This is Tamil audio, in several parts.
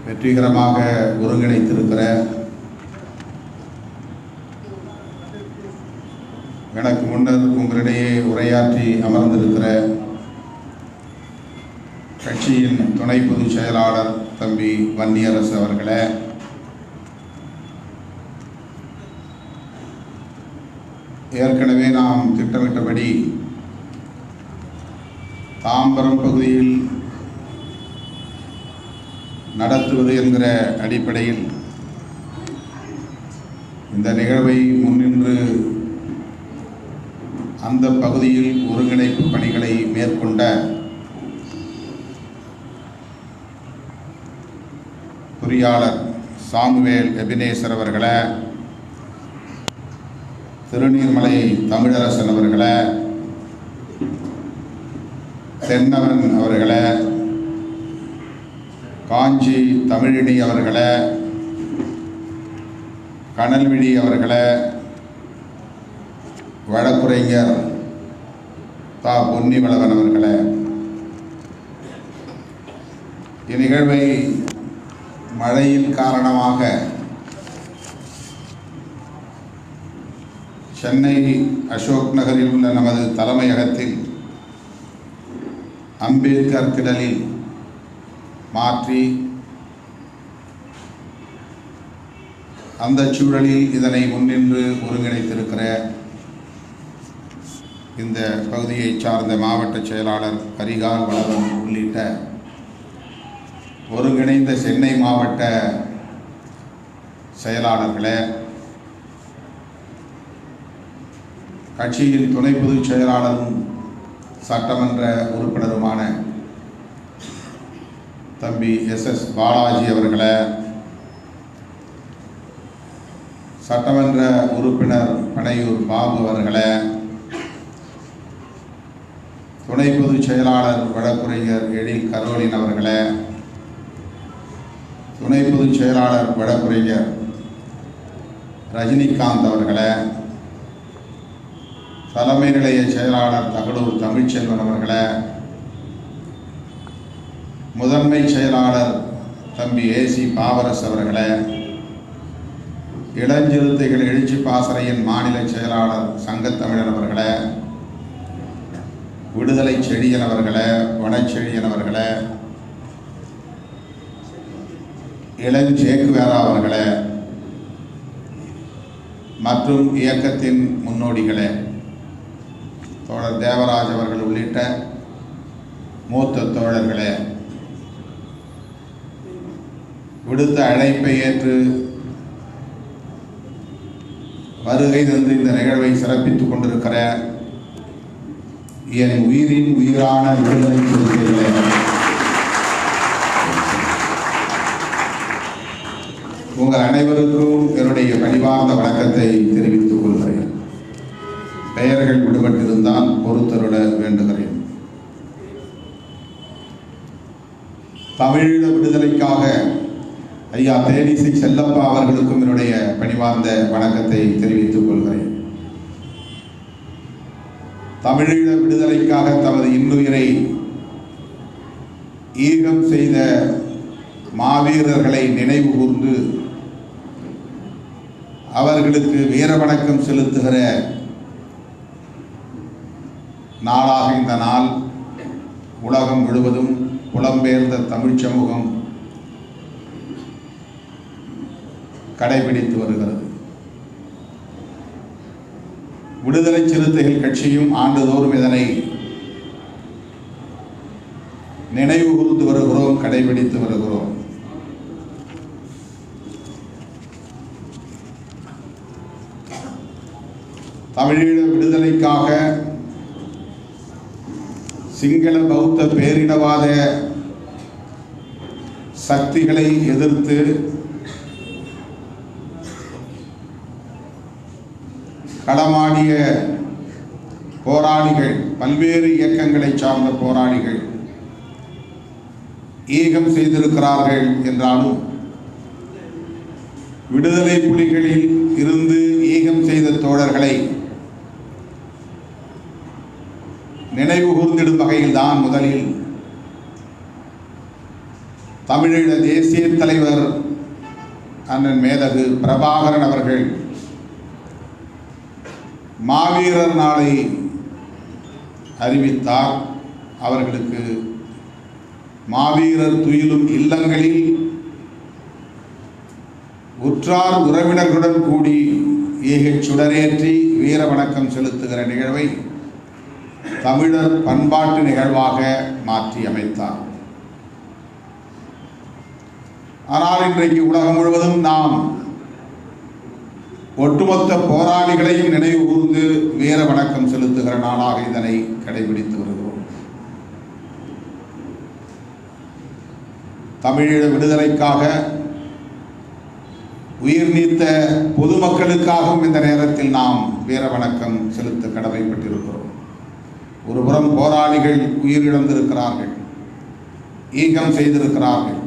வெற்றிகரமாக ஒருங்கிணைத்திருக்கிற எனக்கு முன்னர் உங்களிடையே உரையாற்றி அமர்ந்திருக்கிற கட்சியின் துணை பொதுச் செயலாளர் தம்பி வன்னியரசு அவர்களே, ஏற்கனவே நாம் திட்டமிட்டபடி தாம்பரம் பகுதியில் நடத்துவது என்கிற அடிப்படையில் இந்த நிகழ்வை முன்னின்று அந்த பகுதியில் ஒருங்கிணைப்பு பணிகளை மேற்கொண்ட பொறியாளர் சாமுவேல் எபினேசர் அவர்களே, திருநீர்மலை தமிழரசன் அவர்களே, தென்னவன் அவர்களே, காஞ்சி தமிழினி அவர்களே, கனல்விழி அவர்களே, வழக்குரைஞர் தா பொன்னிவளவன் அவர்களே, இந்நிகழ்வை மழையின் காரணமாக சென்னை அசோக் நகரில் உள்ள நமது தலைமையகத்தில் அம்பேத்கர் திடலில் மாற்றி அந்த சூழலில் இதனை முன்னின்று ஒருங்கிணைத்திருக்கிற இந்த பகுதியை சார்ந்த மாவட்ட செயலாளர் கரிகால் வளவன் உள்ளிட்ட ஒருங்கிணைந்த சென்னை மாவட்ட செயலாளர்களே, கட்சியின் துணை பொதுச் செயலாளரும் சட்டமன்ற உறுப்பினருமான தம்பி எஸ் பாலாஜி அவர்களே, சட்டமன்ற உறுப்பினர் பனையூர் பாபு அவர்களே, துணை பொதுச் செயலாளர் வழக்குரைஞர் எழில் கரோலின் அவர்களே, துணை பொதுச் செயலாளர் வழக்குரைஞர் ரஜினிகாந்த் அவர்களே, தலைமை நிலைய செயலாளர் தகடூர் தமிழ்ச்செல்வன் அவர்களே, முதன்மை செயலாளர் தம்பி ஏசி பாவரஸ் அவர்களே, இளஞ்சிறுத்தைகள் எழுச்சி பாசறையின் மாநில செயலாளர் சங்கத்தமிழன் அவர்களே, விடுதலை செழியன் அவர்களே, வனச்செழியன் அவர்களே, இளஞ்சேக்குவேரா அவர்களே மற்றும் இயக்கத்தின் முன்னோடிகளே, தோழர் தேவராஜ் அவர்கள் உள்ளிட்ட மூத்த தோழர்களே, விடுத்த அழைப்பை ஏற்று வருகை தந்து இந்த நிகழ்வை சிறப்பித்துக் கொண்டிருக்கிற என் உயிரின் உயிரான விடுதலை சிறுத்தைகளே, உங்கள் அனைவருக்கும் என்னுடைய பணிவார்ந்த வணக்கத்தை தெரிவித்துக் கொள்கிறேன். பெயர்கள் விடுபட்டிருந்தால் பொறுத்தருட வேண்டுகிறேன். தமிழீழ விடுதலைக்காக ஐயா தேனிசை செல்லப்பா அவர்களுக்கும் என்னுடைய பணிவார்ந்த வணக்கத்தை தெரிவித்துக் கொள்கிறேன். தமிழீழ விடுதலைக்காக தமது இன்னுயிரை ஈகம் செய்த மாவீரர்களை நினைவு கூர்ந்து அவர்களுக்கு வீர வணக்கம் செலுத்துகிற நாளாக இந்த நாள் உலகம் முழுவதும் புலம்பெயர்ந்த தமிழ் சமூகம் கடைபிடித்து வருகிறது. விடுதலை சிறுத்தைகள் கட்சியும் ஆண்டுதோறும் இதனை நினைவு கூர்ந்து வருகிறோம், கடைபிடித்து வருகிறோம். தமிழீழ விடுதலைக்காக சிங்கள பௌத்த பேரினவாத சக்திகளை எதிர்த்து களமாடிய போராளிகள், பல்வேறு இயக்கங்களை சார்ந்த போராளிகள் ஈகம் செய்திருக்கிறார்கள் என்றாலும் விடுதலை புலிகளில் இருந்து ஈகம் செய்த தோழர்களை நினைவு கூர்ந்திடும் வகையில் தான் முதலில் தமிழீழ தேசிய தலைவர் அண்ணன் மேதகு பிரபாகரன் அவர்கள் மாவீரர் நாளை அறிவித்தார். அவர்களுக்கு மாவீரர் துயிலும் இல்லங்களில் உற்றார் உறவினர்களுடன் கூடி ஈகைச் சுடரேற்றி வீர வணக்கம் செலுத்துகிற நிகழ்வை தமிழர் பண்பாட்டு நிகழ்வாக மாற்றி அமைத்தார். ஆனால் இன்றைக்கு உலகம் முழுவதும் நாம் ஒட்டுமொத்த போராளிகளையும் நினைவு கூர்ந்து வீர வணக்கம் செலுத்துகிற நாளாக இதனை கடைபிடித்து வருகிறோம். தமிழீழ விடுதலைக்காக உயிர் நீத்த பொதுமக்களுக்காகவும் இந்த நேரத்தில் நாம் வீர வணக்கம் செலுத்த கடமைப்பட்டிருக்கிறோம். ஒருபுறம் போராளிகள் உயிரிழந்திருக்கிறார்கள், ஈகம் செய்திருக்கிறார்கள்.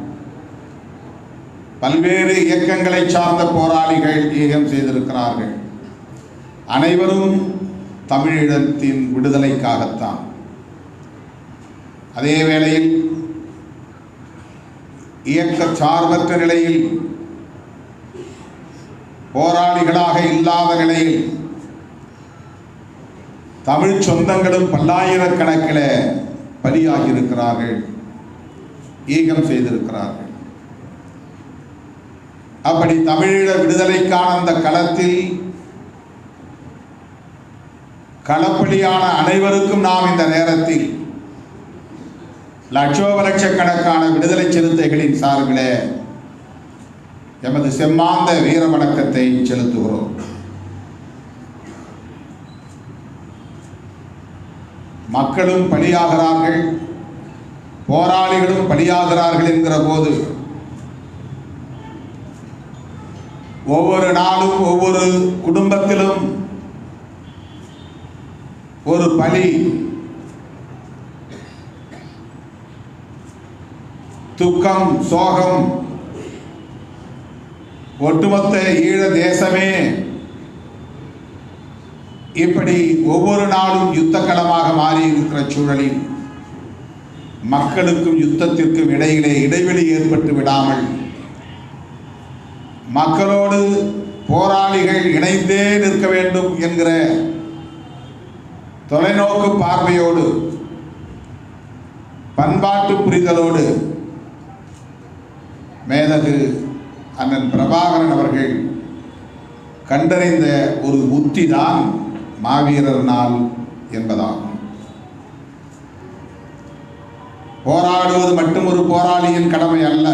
பல்வேறு இயக்கங்களை சார்ந்த போராளிகள் ஈகம் செய்திருக்கிறார்கள். அனைவரும் தமிழீழத்தின் விடுதலைக்காகத்தான். அதே வேளையில் இயக்க சார்பற்ற நிலையில் போராளிகளாக இல்லாத நிலையில் தமிழ் சொந்தங்களும் பல்லாயிரக்கணக்கில் பலியாகியிருக்கிறார்கள், ஈகம் செய்திருக்கிறார்கள். அப்படி தமிழீழ விடுதலைக்கான அந்த களத்தில் களப்பலியான அனைவருக்கும் நாம் இந்த நேரத்தில் லட்சோப லட்சக்கணக்கான விடுதலை சிறுத்தைகளின் சார்பில் எமது செம்மாந்த வீர வணக்கத்தை செலுத்துகிறோம். மக்களும் பலியாகிறார்கள், போராளிகளும் பலியாகிறார்கள் என்கிற போது ஒவ்வொரு நாளும் ஒவ்வொரு குடும்பத்திலும் ஒரு பலி, துக்கம், சோகம், ஒட்டுமொத்த ஈழ தேசமே இப்படி ஒவ்வொரு நாளும் யுத்த களமாக மாறி இருக்கிற சூழலில் மக்களுக்கும் யுத்தத்திற்கும் இடையிலே இடைவெளி ஏற்பட்டு விடாமல் மக்களோடு போராளிகள் இணைந்தே நிற்க வேண்டும் என்கிற தொலைநோக்கு பார்வையோடு பண்பாட்டு புரிதலோடு மேதகு அண்ணன் பிரபாகரன் அவர்கள் கண்டறிந்த ஒரு உத்தி தான் மாவீரர் நாள் என்பதாகும். போராடுவது மட்டும் ஒரு போராளியின் கடமை அல்ல.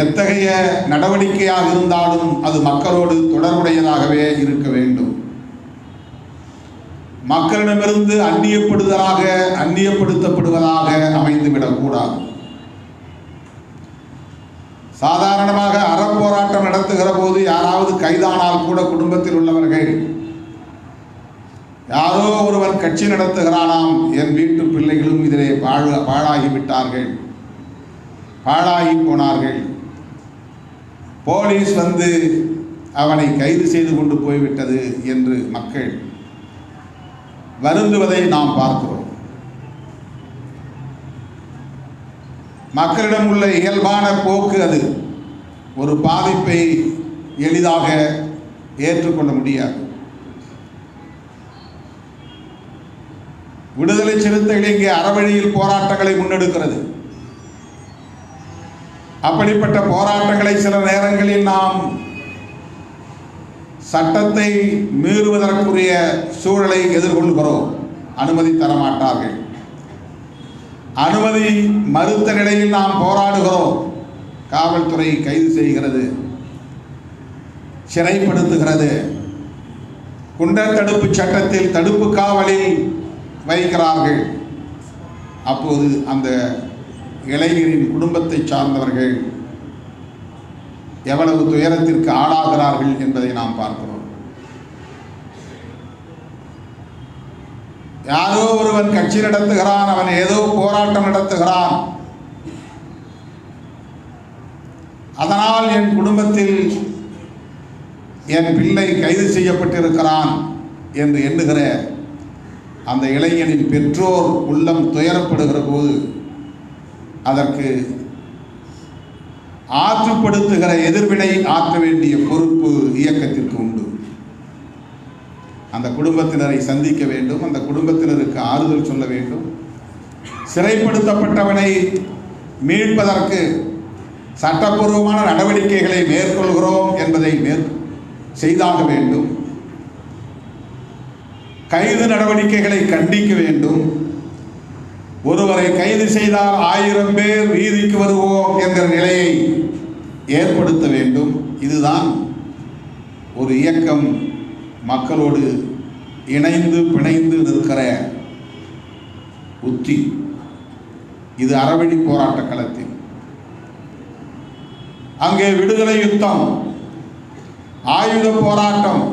எத்தகைய நடவடிக்கையாக இருந்தாலும் அது மக்களோடு தொடர்புடையதாகவே இருக்க வேண்டும். மக்களிடமிருந்து அந்நியப்படுத்தப்படுவதாக அமைந்துவிடக்கூடாது. சாதாரணமாக அறப்போராட்டம் நடத்துகிற போது யாராவது கைதானால் கூட குடும்பத்தில் உள்ளவர்கள் யாரோ ஒருவன் கட்சி நடத்துகிறானாம், என் வீட்டு பிள்ளைகளும் இதிலே பாழாகிவிட்டார்கள், பாழாகி போனார்கள், போலீஸ் வந்து அவனை கைது செய்து கொண்டு போய்விட்டது என்று மக்கள் வருந்துவதை நாம் பார்க்கிறோம். மக்களிடம் உள்ள இயல்பான போக்கு அது. ஒரு பாதிப்பை எளிதாக ஏற்றுக்கொள்ள முடியாது. விடுதலை சிறுத்தைகள் இங்கே அறவழியில் போராட்டங்களை முன்னெடுக்கிறது. அப்படிப்பட்ட போராட்டங்களை சில நேரங்களில் நாம் சட்டத்தை மீறுவதற்குரிய சூழலை எதிர்கொள்கிறோம். அனுமதி தரமாட்டார்கள். அனுமதி மறுத்த நிலையில் நாம் போராடுகிறோம். காவல்துறை கைது செய்கிறது, சிறைப்படுத்துகிறது, குண்டர் தடுப்பு சட்டத்தில் தடுப்பு காவலில் வைக்கிறார்கள். அப்போது அந்த இளைஞரின் குடும்பத்தை சார்ந்தவர்கள் எவ்வளவு துயரத்திற்கு ஆளாகிறார்கள் என்பதை நாம் பார்க்கிறோம். யாரோ ஒருவன் கட்சி நடத்துகிறான், அவன் ஏதோ போராட்டம் நடத்துகிறான், அதனால் என் குடும்பத்தில் என் பிள்ளை கைது செய்யப்பட்டிருக்கிறான் என்று எண்ணுகிற அந்த இளைஞனின் பெற்றோர் உள்ளம் துயரப்படுகிற போது அதற்கு ஆற்றுப்படுத்துகிற எதிர்வினை ஆற்ற வேண்டிய பொறுப்பு இயக்கத்திற்கு உண்டு. அந்த குடும்பத்தினரை சந்திக்க வேண்டும், அந்த குடும்பத்தினருக்கு ஆறுதல் சொல்ல வேண்டும். சிறைப்படுத்தப்பட்டவனை மீட்பதற்கு சட்டப்பூர்வமான நடவடிக்கைகளை மேற்கொள்கிறோம் என்பதை செய்தாக வேண்டும். கைது நடவடிக்கைகளை கண்டிக்க வேண்டும். ஒருவரை கைது செய்தால் 1000 பேர் வீதிக்கு வருவோம் என்கிற நிலையை ஏற்படுத்த வேண்டும். இதுதான் ஒரு இயக்கம் மக்களோடு இணைந்து பிணைந்து நிற்கிற உத்தி. இது அறவழி போராட்ட களத்தில் அங்கே விடுதலை யுத்தம், ஆயுத போராட்டம்,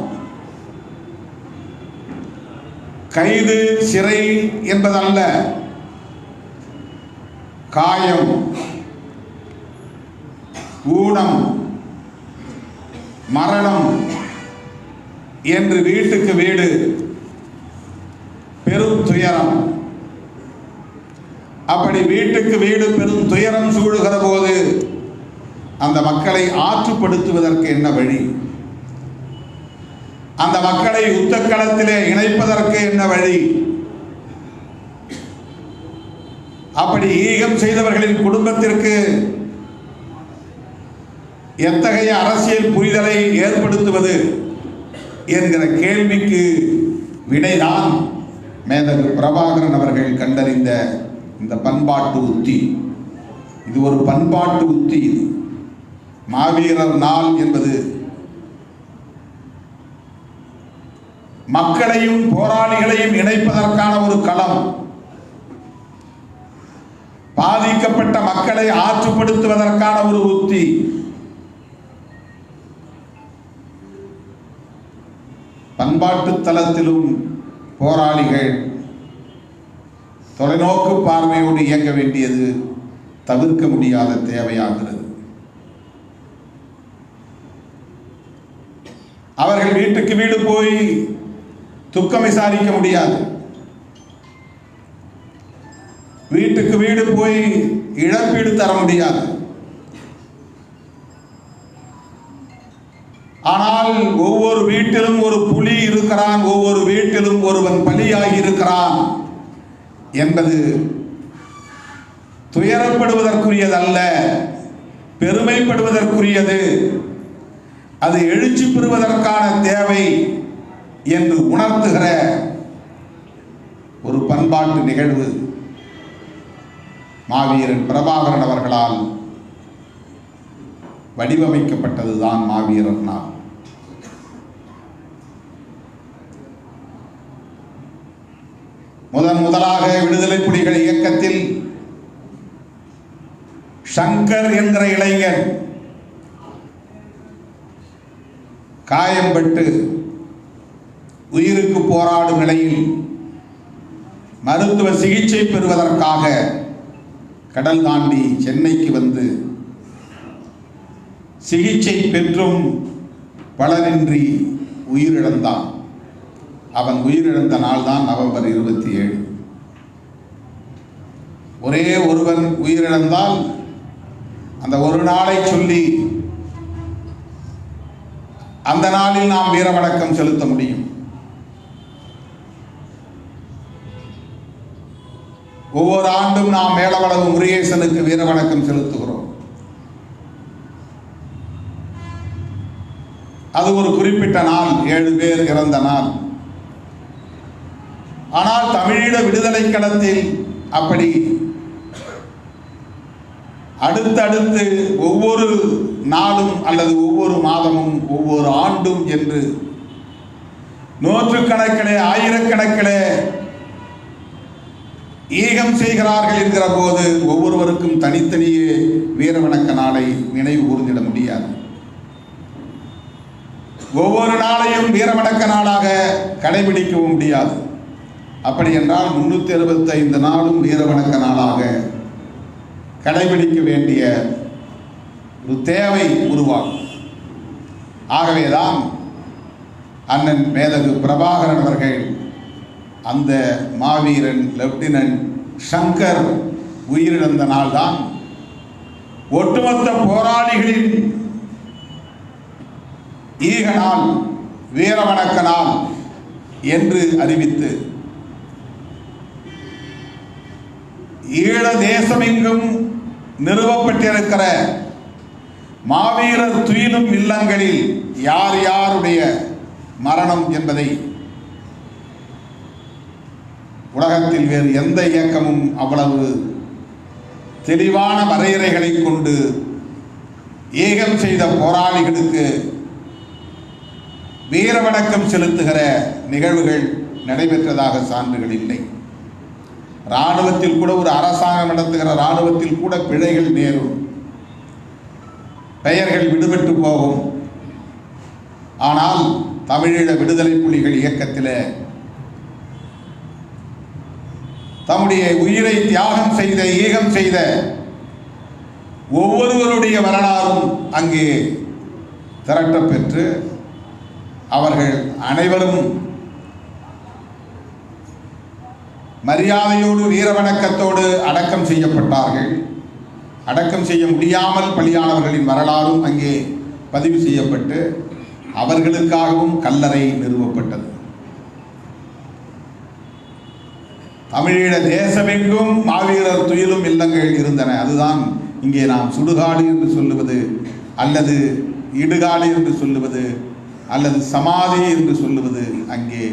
கைது சிறை என்பதல்ல, காயம், ஊனம், மரணம் என்று வீட்டுக்கு வீடு பெரும் துயரம். அப்படி வீட்டுக்கு வீடு பெரும் துயரம் சூழுகிற போது அந்த மக்களை ஆற்றுப்படுத்துவதற்கு என்ன வழி? அந்த மக்களை யுத்த களத்திலே இணைப்பதற்கு என்ன வழி? அப்படி ஈகம் செய்தவர்களின் குடும்பத்திற்கு எத்தகைய அரசியல் புரிதலை ஏற்படுத்துவது என்கிற கேள்விக்கு விடைதான் மேதகு பிரபாகரன் அவர்கள் கண்டறிந்த இந்த பண்பாட்டு உத்தி. இது ஒரு பண்பாட்டு உத்தி. இது மாவீரர் நாள் என்பது மக்களையும் போராளிகளையும் இணைப்பதற்கான ஒரு களம். பாதிக்கப்பட்ட மக்களை ஆற்றுப்படுத்துவதற்கான ஒரு உத்தி. பண்பாட்டு தளத்திலும் போராளிகள் தொலைநோக்கு பார்வையோடு இயங்க வேண்டியது தவிர்க்க முடியாத தேவையாகிறது. அவர்கள் வீட்டுக்கு வீடு போய் துக்கம் விசாரிக்க முடியாது. வீட்டுக்கு வீடு போய் இழப்பீடு தர முடியாது. ஆனால் ஒவ்வொரு வீட்டிலும் ஒரு புலி இருக்கிறான், ஒவ்வொரு வீட்டிலும் ஒருவன் பலியாகி இருக்கிறான் என்பது துயரப்படுவதற்குரியதல்ல, பெருமைப்படுவதற்குரியது. அது எழுச்சி பெறுவதற்கான தேவை என்று உணர்த்துகிற ஒரு பண்பாட்டு நிகழ்வு மாவீரன் பிரபாகரன் அவர்களால் வடிவமைக்கப்பட்டதுதான் மாவீரர் நாள். முதலாக விடுதலை புலிகள் இயக்கத்தில் சங்கர் என்கிற இளைஞர் காயம்பட்டு உயிருக்கு போராடும் நிலையில் மருத்துவ சிகிச்சை பெறுவதற்காக கடல் தாண்டி சென்னைக்கு வந்து சிகிச்சை பெற்றும் பலனின்றி உயிரிழந்தான். அவன் உயிரிழந்த நாள் தான் நவம்பர் 27. ஒரே ஒருவன் உயிரிழந்தால் அந்த ஒரு நாளை சொல்லி அந்த நாளில் நாம் வீரவணக்கம் செலுத்த முடியும். ஒவ்வொரு ஆண்டும் நாம் மேலவளவு முருகேசனுக்கு வீரவணக்கம் செலுத்துகிறோம். அது ஒரு குறிப்பிட்ட நாள், 7 பேர் இறந்த நாள். ஆனால் தமிழீழ விடுதலை களத்தில் அப்படி அடுத்தடுத்து ஒவ்வொரு நாளும் அல்லது ஒவ்வொரு மாதமும் ஒவ்வொரு ஆண்டும் என்று நூற்றுக்கணக்கிலே ஆயிரக்கணக்கிலே ஈகம் செய்கிறார்கள் என்கிற போது ஒவ்வொருவருக்கும் தனித்தனியே வீரவணக்க நாளை நினைவு கூர்ந்திட முடியாது. ஒவ்வொரு நாளையும் வீரவணக்க நாளாக கடைபிடிக்கவும் முடியாது. அப்படி என்றால் 365 நாளும் வீரவணக்க நாளாக கடைபிடிக்க வேண்டிய ஒரு தேவை உருவாகும். ஆகவேதான் அண்ணன் மேதகு பிரபாகரன் அவர்கள் அந்த மாவீரன் லெப்டினன்ட் ஷங்கர் உயிரிழந்த நாள்தான் ஒட்டுமொத்த போராளிகளின் ஈக நாள், வீர வணக்க நாள் என்று அறிவித்து ஈழ தேசமெங்கும் நிறுவப்பட்டிருக்கிற மாவீரர் துயிலும் இல்லங்களில் யார் யாருடைய மரணம் என்பதை உலகத்தில் வேறு எந்த இயக்கமும் அவ்வளவு தெளிவான வரையறைகளை கொண்டு ஏகம் செய்த போராளிகளுக்கு வீர வணக்கம் செலுத்துகிற நிகழ்வுகள் நடைபெற்றதாக சான்றுகள் இல்லை. இராணுவத்தில் கூட, ஒரு அரசாங்கம் நடத்துகிற இராணுவத்தில் கூட பிழைகள் நேரும், பெயர்கள் விடுபட்டு போகும். ஆனால் தமிழீழ விடுதலை புலிகள் இயக்கத்தில் தம்முடைய உயிரை தியாகம் செய்த, ஈகம் செய்த ஒவ்வொருவருடைய வரலாறும் அங்கே திரட்டப்பெற்று அவர்கள் அனைவரும் மரியாதையோடு வீர வணக்கத்தோடு அடக்கம் செய்யப்பட்டார்கள். அடக்கம் செய்ய முடியாமல் பலியானவர்களின் வரலாறும் அங்கே பதிவு செய்யப்பட்டு அவர்களுக்காகவும் கல்லறை நிறுவப்பட்டது. தமிழீழ தேசமெங்கும் மாவீரர் துயிலும் இல்லங்கள் இருந்தன. அதுதான் இங்கே நாம் சுடுகாடு என்று சொல்லுவது, அல்லது இடுகாடு என்று சொல்லுவது, அல்லது சமாதி என்று சொல்லுவது அங்கே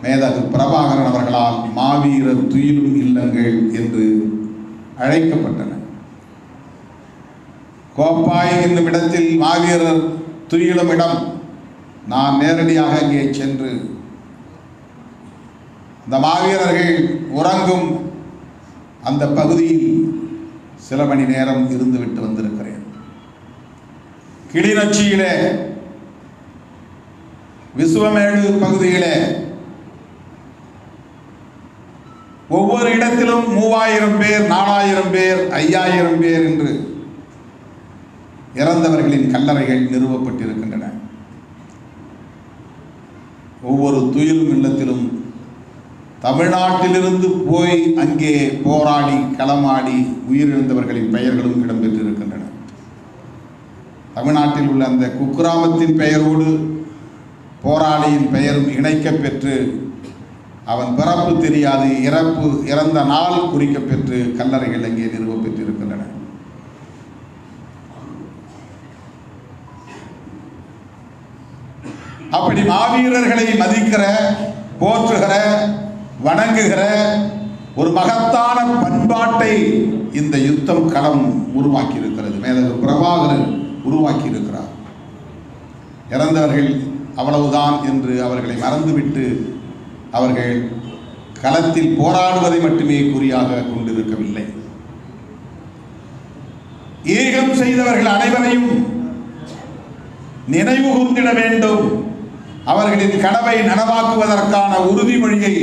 மேதகு பிரபாகரன் அவர்களால் மாவீரர் துயிலும் இல்லங்கள் என்று அழைக்கப்பட்டன. கோப்பாய் என்னும் இடத்தில் மாவீரர் துயிலும் இடம். நான் நேரடியாக அங்கே சென்று இந்த மாவீரர்கள் உறங்கும் அந்த பகுதியில் சில மணி நேரம் இருந்துவிட்டு வந்திருக்கிறேன். கிளிநொச்சியிலே, விசுவமேடு பகுதியிலே ஒவ்வொரு இடத்திலும் 3000 பேர், 4000 பேர், 5000 பேர் என்று இறந்தவர்களின் கல்லறைகள் நிறுவப்பட்டிருக்கின்றன. ஒவ்வொரு துயிலும் இல்லத்திலும் தமிழ்நாட்டிலிருந்து போய் அங்கே போராடி களமாடி உயிரிழந்தவர்களின் பெயர்களும் இடம்பெற்றிருக்கின்றன. தமிழ்நாட்டில் உள்ள அந்த குக்கிராமத்தின் பெயரோடு போராளியின் பெயரும் இணைக்கப் பெற்று, அவன் பிறப்பு தெரியாது, இறந்த நாள் குறிக்கப்பெற்று கல்லறைகள் அங்கே நிறுவப்பெற்றிருக்கின்றன. அப்படி மாவீரர்களை மதிக்கிற, போற்றுகிற, வணங்குகிற ஒரு மகத்தான பண்பாட்டை இந்த யுத்தம் களம் உருவாக்கி இருக்கிறது. மேதகு பிரபாகரன் உருவாக்கி இருக்கிறார். இறந்தவர்கள் அவ்வளவுதான் என்று அவர்களை மறந்துவிட்டு அவர்கள் களத்தில் போராடுவதை மட்டுமே குறியாக கொண்டிருக்கவில்லை. ஈகம் செய்தவர்கள் அனைவரையும் நினைவு கூர்ந்திட வேண்டும். அவர்களின் கனவை நனவாக்குவதற்கான உறுதிமொழியை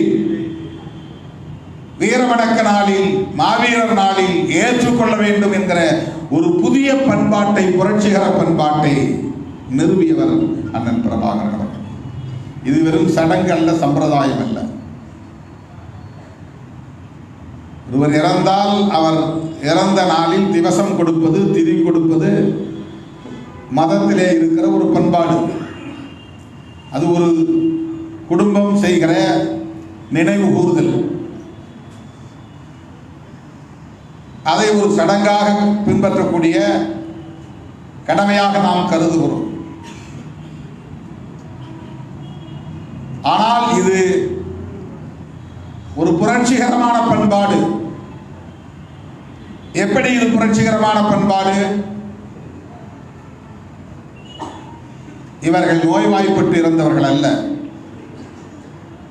வீரவணக்க நாளில், மாவீரர் நாளில் ஏற்றுக்கொள்ள வேண்டும் என்கிற ஒரு புதிய பண்பாட்டை, புரட்சிகர பண்பாட்டை நிறுவியவர் அண்ணன் பிரபாகரன் அவர்கள். இது வெறும் சடங்கு அல்ல, சம்பிரதாயம் அல்ல. ஒருவர் இறந்தால் அவர் இறந்த நாளில் திவசம் கொடுப்பது, திதி கொடுப்பது மதத்திலே இருக்கிற ஒரு பண்பாடு. அது ஒரு குடும்பம் செய்கிற நினைவு கூறுதல். அதை ஒரு சடங்காக பின்பற்றக்கூடிய கடமையாக நாம் கருதுகிறோம். ஆனால் இது ஒரு புரட்சிகரமான பண்பாடு. எப்படி இது புரட்சிகரமான பண்பாடு? இவர்கள் நோய்வாய்ப்பட்டு இறந்தவர்கள் அல்ல,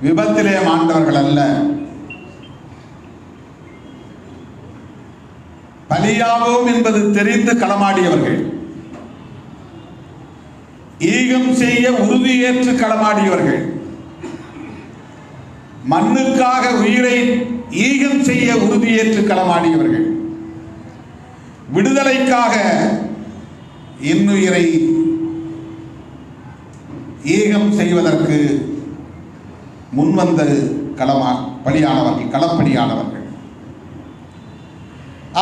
விபத்திலே மாண்டவர்கள் அல்ல, பலியாவோம் என்பது தெரிந்து களமாடியவர்கள், ஈகம் செய்ய உறுதியேற்று களமாடியவர்கள், மண்ணுக்காக உயிரை ஈகம் செய்ய உறுதியேற்று களமாடியவர்கள், விடுதலைக்காக இன்னுயிரை ஈகம் செய்வதற்கு முன்வந்த களப்பணியானவர்கள்.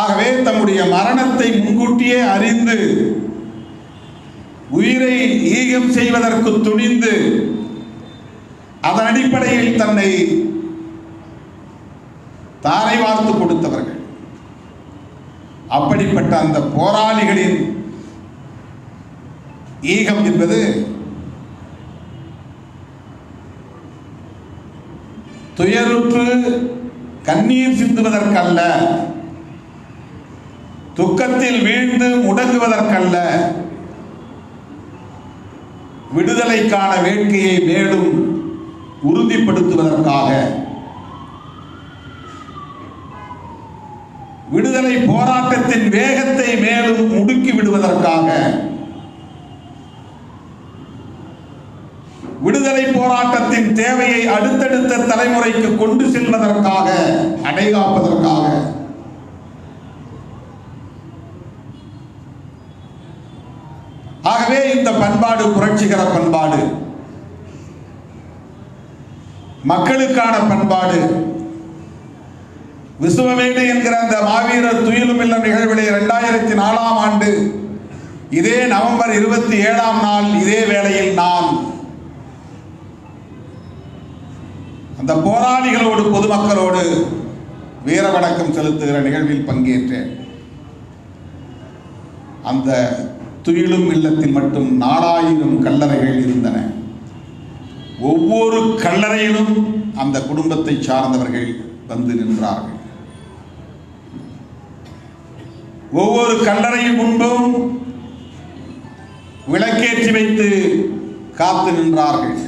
ஆகவே தம்முடைய மரணத்தை முன்கூட்டியே அறிந்து உயிரை ஈகம் செய்வதற்கு துணிந்து அதன் அடிப்படையில் தன்னை தாரை வார்த்து கொடுத்தவர்கள். அப்படிப்பட்ட அந்த போராளிகளின் ஈகம் என்பது துயருற்று கண்ணீர் சிந்துவதற்கல்ல, துக்கத்தில் வீழ்ந்து முடங்குவதற்கல்ல, விடுதலைக்கான வேட்கையை மேலும் உறுதிப்படுத்துவதற்காக, விடுதலை போராட்டத்தின் வேகத்தை மேலும் முடுக்கி விடுவதற்காக, விடுதலை போராட்டத்தின் தேவையை அடுத்தடுத்த தலைமுறைக்கு கொண்டு செல்வதற்காக, அடைகாப்பதற்காக ஆகவே இந்த பண்பாடு புரட்சிகர பண்பாடு, மக்களுக்கான பண்பாடு. விசுவமேடு என்கிற அந்த மாவீரர் துயிலும் இல்ல நிகழ்விலே 2004ஆம் ஆண்டு இதே நவம்பர் 27ஆம் நாள் இதே வேளையில் நான் அந்த போராளிகளோடு பொதுமக்களோடு வீர வணக்கம் செலுத்துகிற நிகழ்வில் பங்கேற்றேன். அந்த துயிலும் இல்லத்தில் மட்டும் 4000 கல்லறைகள் இருந்தன. ஒவ்வொரு கல்லறையிலும் அந்த குடும்பத்தை சார்ந்தவர்கள் வந்து நின்றார்கள். ஒவ்வொரு கல்லறையின் முன்பும் விளக்கேற்றி வைத்து காத்து நின்றார்கள்.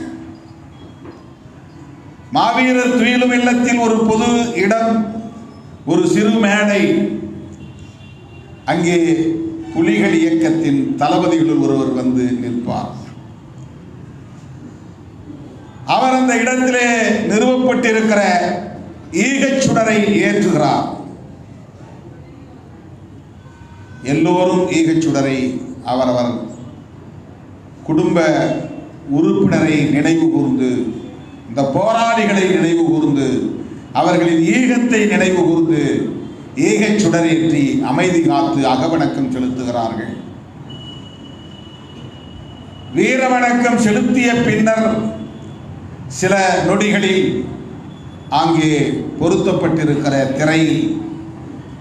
மாவீரர் துயிலும் இல்லத்தில் ஒரு பொது இடம், ஒரு சிறு மேடை. அங்கே புலிகள் இயக்கத்தின் தளபதிகளில் ஒருவர் வந்து நிற்பார். அவர் அந்த இடத்திலே நிறுவப்பட்டிருக்கிற ஈகச் சுடரை ஏற்றுகிறார். எல்லோரும் ஈகச் சுடரை அவரவர் குடும்ப உறுப்பினரை நினைவு கூர்ந்து, இந்த போராளிகளை நினைவு கூர்ந்து, அவர்களின் ஈகத்தை நினைவு கூர்ந்து ஈகச் சுடரேற்றி அமைதி காத்து அகவணக்கம் செலுத்துகிறார்கள். வீர வணக்கம் செலுத்திய பின்னர் சில நொடிகளில் அங்கே பொருத்தப்பட்டிருக்கிற திரையில்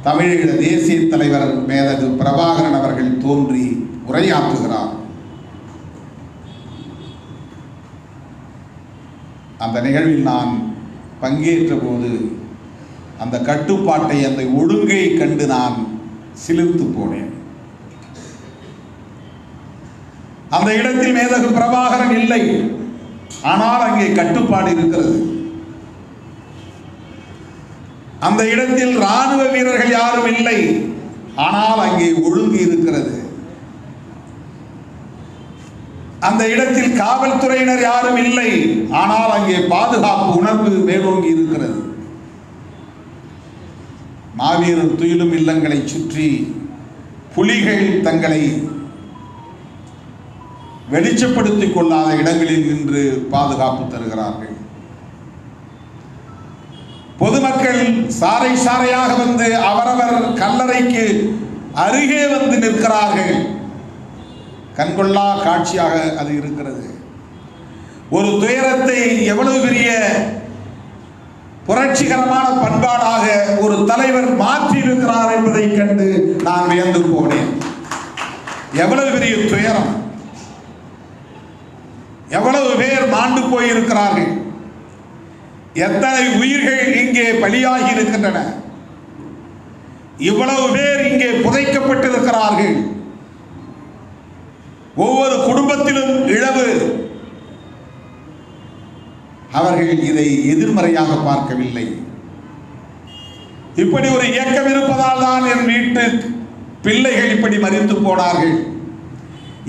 தமிழீழ தேசிய தலைவர் மேதகு பிரபாகரன் அவர்கள் தோன்றி உரையாற்றுகிறார். அந்த நிகழ்வில் நான் பங்கேற்ற போது அந்த கட்டுப்பாட்டை, அந்த ஒழுங்கை கண்டு நான் சிலிர்த்து போனேன். அந்த இடத்தில் மேதகு பிரபாகரன் இல்லை, ஆனால் அங்கே கட்டுப்பாடு இருக்கிறது. அந்த இடத்தில் ராணுவ வீரர்கள் யாரும் இல்லை, ஆனால் அங்கே ஒழுங்கு இருக்கிறது. அந்த இடத்தில் காவல்துறையினர் யாரும் இல்லை, ஆனால் அங்கே பாதுகாப்பு உணர்வு மேலோங்கி இருக்கிறது. மாவீரர் துயிலும் இல்லங்களை சுற்றி புலிகள் தங்களை வெளிச்சப்படுத்திக் கொள்ளாத இடங்களில் நின்று பாதுகாப்பு தருகிறார்கள். பொதுமக்கள் சாறை சாறையாக வந்து அவரவர் கல்லறைக்கு அருகே வந்து நிற்கிறார்கள். கண்கொள்ளா காட்சியாக அது இருக்கிறது. ஒரு துயரத்தை எவ்வளவு பெரிய புரட்சிகரமான பண்பாடாக ஒரு தலைவர் மாற்றி இருக்கிறார் என்பதை கண்டு நான் வியந்து போனேன். எவ்வளவு பெரிய துயரம், எவ்வளவு பேர் மாண்டு போயிருக்கிறார்கள், எத்தனை உயிர்கள் இங்கே பலியாகி இருக்கின்றன, இவ்வளவு பேர் இங்கே புதைக்கப்பட்டிருக்கிறார்கள். ஒவ்வொரு குடும்பத்திலும் இழவு. அவர்கள் இதை எதிர்மறையாக பார்க்கவில்லை. இப்படி ஒரு இயக்கம் இருப்பதால் தான் என் வீட்டு பிள்ளைகள் இப்படி மரித்து போனார்கள்,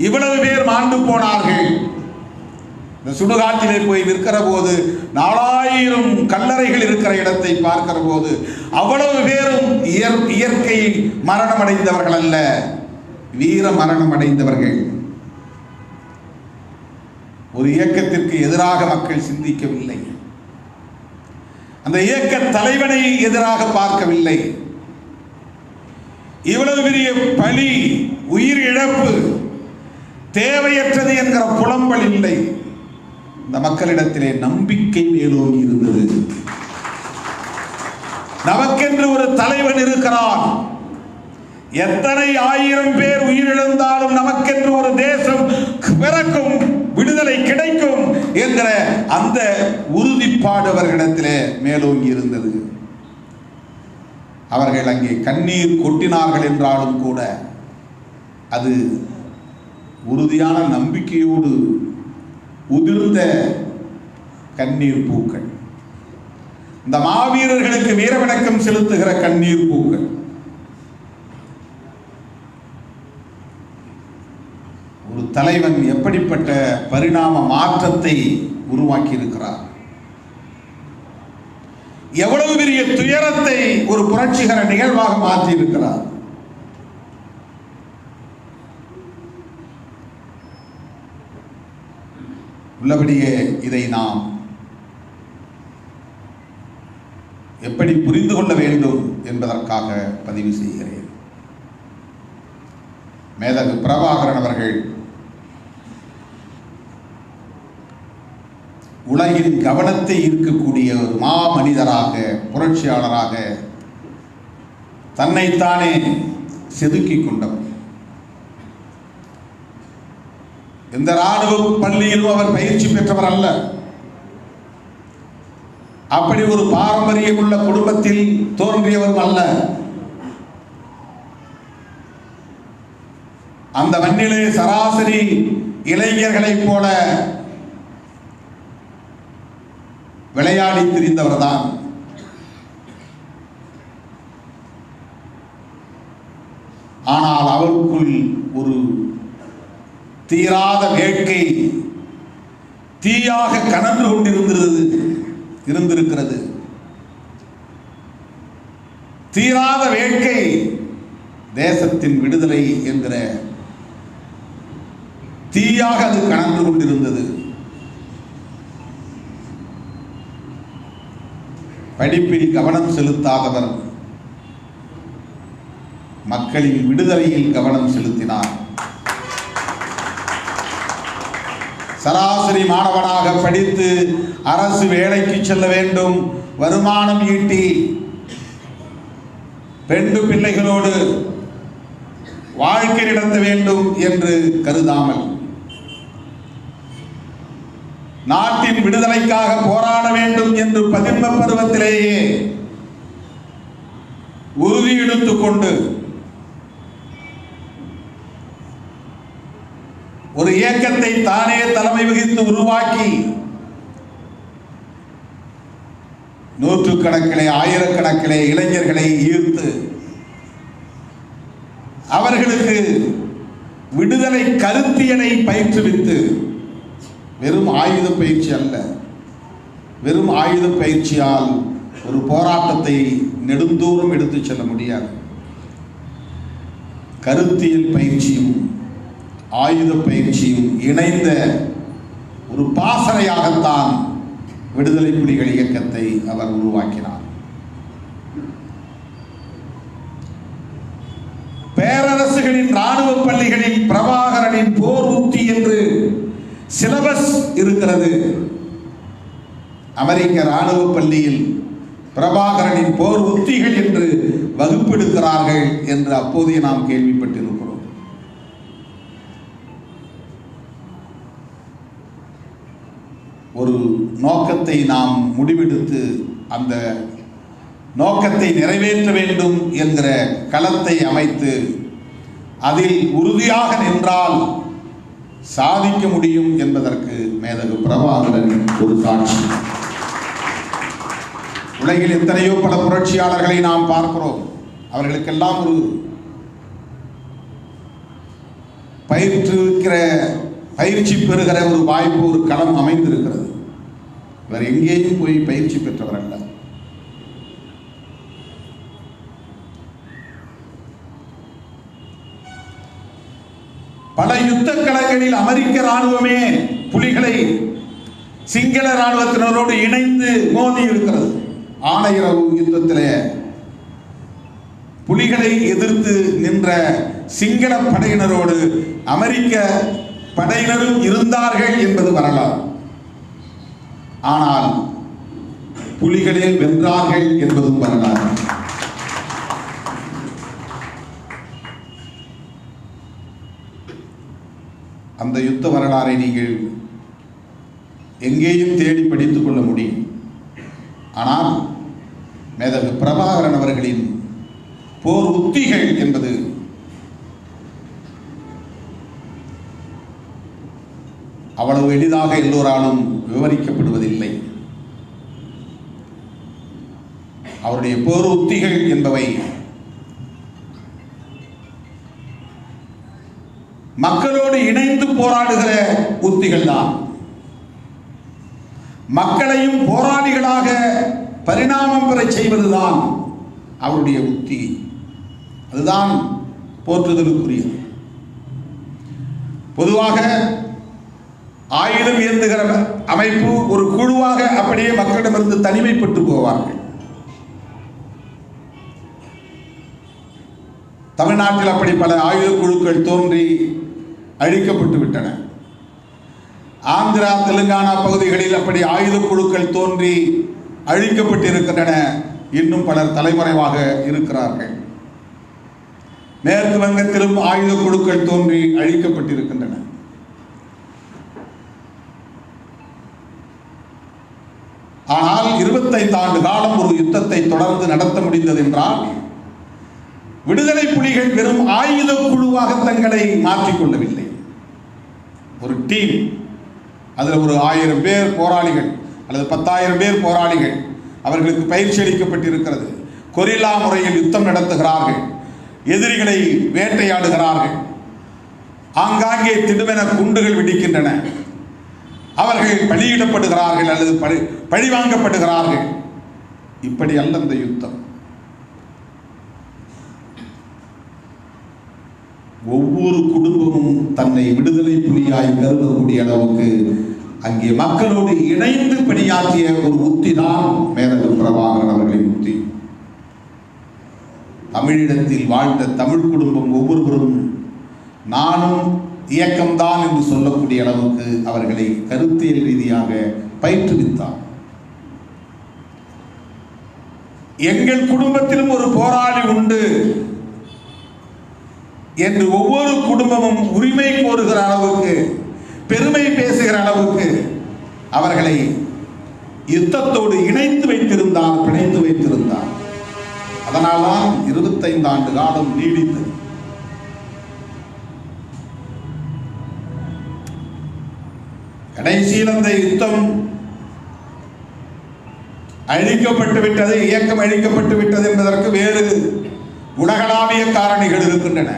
இவ்வளவு பேர் மாண்டு போனார்கள். இந்த சுடுகாட்டிலே போய் நிற்கிற போது 4000 கல்லறைகள் இருக்கிற இடத்தை பார்க்கிற போது அவ்வளவு பேரும் இயற்கை மரணம் அடைந்தவர்கள் அல்ல, வீர மரணம் அடைந்தவர்கள். ஒரு இயக்கத்திற்கு எதிராக மக்கள் சிந்திக்கவில்லை. அந்த இயக்க தலைவனை எதிராக பார்க்கவில்லை. இவ்வளவு பெரிய பலி, உயிர் இழப்பு தேவையற்றது என்கிற புலம்பல் இல்லை. இந்த மக்களிடத்திலே நம்பிக்கை மேலோங்கி இருந்தது. நமக்கென்று ஒரு தலைவன் இருக்கிறான். எத்தனை ஆயிரம் பேர் உயிரிழந்தாலும் நமக்கென்று ஒரு தேசம் பிறக்கும், விடுதலை கிடைக்கும் என்கிற அந்த உறுதிப்பாடு அவர்களிடத்திலே மேலோங்கி இருந்தது. அவர்கள் அங்கே கண்ணீர் கொட்டினார்கள் என்றாலும் கூட அது உறுதியான நம்பிக்கையோடு உதிர்ந்த கண்ணீர் பூக்கள். இந்த மாவீரர்களுக்கு வீரவணக்கம் செலுத்துகிற கண்ணீர் பூக்கள். ஒரு தலைவன் எப்படிப்பட்ட பரிணாம மாற்றத்தை உருவாக்கி இருக்கிறார், எவ்வளவு பெரிய துயரத்தை ஒரு புரட்சிகர நிகழ்வாக மாற்றி இருக்கிறார். உள்ளபடியே இதை நாம் எப்படி புரிந்து கொள்ள வேண்டும் என்பதற்காக பதிவு செய்கிறேன். மேதகு பிரபாகரன் அவர்கள் உலகின் கவனத்தை ஈர்க்கக்கூடிய ஒரு மாமனிதராக, புரட்சியாளராக தன்னைத்தானே செதுக்கிக் கொண்டவர். எந்த ராணுவ பள்ளியிலும் அவர் பயிற்சி பெற்றவர் அல்ல. அப்படி ஒரு பாரம்பரியம் உள்ள குடும்பத்தில் தோன்றியவரும் அல்ல. அந்த மண்ணிலே சராசரி இளைஞர்களைப் போல விளையாடி திரிந்தவர் தான். ஆனால் அவருக்குள் ஒரு தீராத வேட்கை தீயாக கனன்று கொண்டிருந்திருக்கிறது. தீராத வேட்கை தேசத்தின் விடுதலை என்கிற தீயாக அது கனன்று கொண்டிருந்தது. படிப்பில் கவனம் செலுத்தாதவர் மக்களின் விடுதலையில் கவனம் செலுத்தினார். சராசரி மாணவனாக படித்து அரசு வேலைக்கு செல்ல வேண்டும், வருமானம் ஈட்டி பெண்டு பிள்ளைகளோடு வாழ்க்கை நடத்த வேண்டும் என்று கருதாமல், நாட்டின் விடுதலைக்காக போராட வேண்டும் என்று பதின்ம பருவத்திலேயே உறுதி எடுத்துக் கொண்டு ஒரு இயக்கத்தை தானே தலைமை வகித்து உருவாக்கி நூற்றுக்கணக்கிலே ஆயிரக்கணக்கிலே இளைஞர்களை ஈர்த்து அவர்களுக்கு விடுதலை கருத்தியலை பயிற்றுவித்து, வெறும் ஆயுத பயிற்சி அல்ல, வெறும் ஆயுத பயிற்சியால் ஒரு போராட்டத்தை நெடுந்தூரம் எடுத்துச் செல்ல முடியாது. கருத்தியல் பயிற்சியும் ஆயுத பயிற்சியும் இணைந்த ஒரு பாசறையாகத்தான் விடுதலை புலிகள் இயக்கத்தை அவர் உருவாக்கினார். பேரரசுகளின் இராணுவ பள்ளிகளில் பிரபாகரனின் போர் உத்தி என்று சிலபஸ் இருக்கிறது. அமெரிக்க இராணுவ பள்ளியில் பிரபாகரனின் போர் உத்திகள் என்று வகுப்பெடுக்கிறார்கள் என்று அப்போதே நாம் கேள்விப்பட்டிருக்கிறோம். ஒரு நோக்கத்தை நாம் முடிவெடுத்து அந்த நோக்கத்தை நிறைவேற்ற வேண்டும் என்கிற களத்தை அமைத்து அதில் உறுதியாக நின்றால் சாதிக்க முடியும் என்பதற்கு மேதகு பிரபாகரன் ஒரு சாட்சி. உலகில் எத்தனையோ பல புரட்சியாளர்களை நாம் பார்க்கிறோம். அவர்களுக்கெல்லாம் ஒரு பயிற்சி பெறுகிற ஒரு வாய்ப்பு, ஒரு களம் அமைந்திருக்கிறது. இவர் எங்கேயும் போய் பயிற்சி பெற்றவர் அல்ல. பல யுத்த களங்களில் அமெரிக்க ராணுவமே புலிகளை சிங்கள ராணுவத்தினரோடு இணைந்து மோதி இருக்கிறது. ஆணையரவு யுத்தத்திலே புலிகளை எதிர்த்து நின்ற சிங்கள படையினரோடு அமெரிக்க படையினரும் இருந்தார்கள் என்பது வரலாறு. ஆனால் புலிகளே வென்றார்கள் என்பதும் வரலாறு. அந்த யுத்த வரலாறை நீங்கள் எங்கேயும் தேடி படித்துக் கொள்ள முடியும். ஆனால் மேதகு பிரபாகரன் அவர்களின் போர் உத்திகள் என்பது அவ்வளவு எளிதாக எல்லோராலும் விவரிக்கப்படுவதில்லை. அவருடைய போர் உத்திகள் என்பவை மக்களோடு இணைந்து போராடுகிற உத்திகள் தான். மக்களையும் போராளிகளாக பரிணாமம் பெற செய்வதுதான் அவருடைய உத்தி. அதுதான் போற்றுதலுக்குரியது. பொதுவாக ஆயுதம் ஏந்துகிற அமைப்பு ஒரு குழுவாக அப்படியே மக்களிடமிருந்து தனிமைப்பட்டு போவார்கள். தமிழ்நாட்டில் அப்படி பல ஆயுத குழுக்கள் தோன்றி அழிக்கப்பட்டு விட்டன. ஆந்திரா, தெலுங்கானா பகுதிகளில் அப்படி ஆயுத குழுக்கள் தோன்றி அழிக்கப்பட்டிருக்கின்றன. இன்னும் பலர் தலைமறைவாக இருக்கிறார்கள். மேற்கு வங்கத்திலும் ஆயுத குழுக்கள் தோன்றி அழிக்கப்பட்டிருக்கின்றன. ஆனால் 25 ஆண்டு காலம் ஒரு யுத்தத்தை தொடர்ந்து நடத்த முடிந்தது என்றால் விடுதலை புலிகள் வெறும் ஆயுத குழுவாக தங்களை மாற்றிக்கொள்ளவில்லை. ஒரு டீம், அதில் ஒரு 1000 பேர் போராளிகள் அல்லது 10,000 பேர் போராளிகள், அவர்களுக்கு பயிற்சி அளிக்கப்பட்டிருக்கிறது. கொரில்லா முறையில் யுத்தம் நடத்துகிறார்கள், எதிரிகளை வேட்டையாடுகிறார்கள், ஆங்காங்கே திடுமென குண்டுகள் வெடிக்கின்றன, அவர்கள் பலியிடப்படுகிறார்கள் அல்லது பழிவாங்கப்படுகிறார்கள். இப்படி அல்ல இந்த யுத்தம். ஒவ்வொரு குடும்பமும் தன்னை விடுதலை புலியாய் கருதக்கூடிய அளவுக்கு அங்கே மக்களோடு இணைந்து பணியாற்றிய ஒரு உத்தி தான் மேதகு பிரபாகரன் அவர்களின் உத்தி. தமிழிடத்தில் வாழ்ந்த தமிழ் குடும்பம் ஒவ்வொருவரும் நானும் இயக்கம்தான் என்று சொல்லக்கூடிய அளவுக்கு அவர்களை கருத்தியல் ரீதியாக பயிற்றுவித்தார். எங்கள் குடும்பத்திலும் ஒரு போராளி உண்டு என்று ஒவ்வொரு குடும்பமும் உரிமை கோருகிற அளவுக்கு, பெருமை பேசுகிற அளவுக்கு அவர்களை யுத்தத்தோடு இணைத்து வைத்திருந்தார், பிணைத்து வைத்திருந்தார். அதனால்தான் 25 ஆண்டு காலம் நீடித்தது. கடைசியில் அந்த யுத்தம் அழிக்கப்பட்டு விட்டது, இயக்கம் அழிக்கப்பட்டு விட்டது என்பதற்கு வேறு உலகளாவிய காரணிகள் இருக்கின்றன.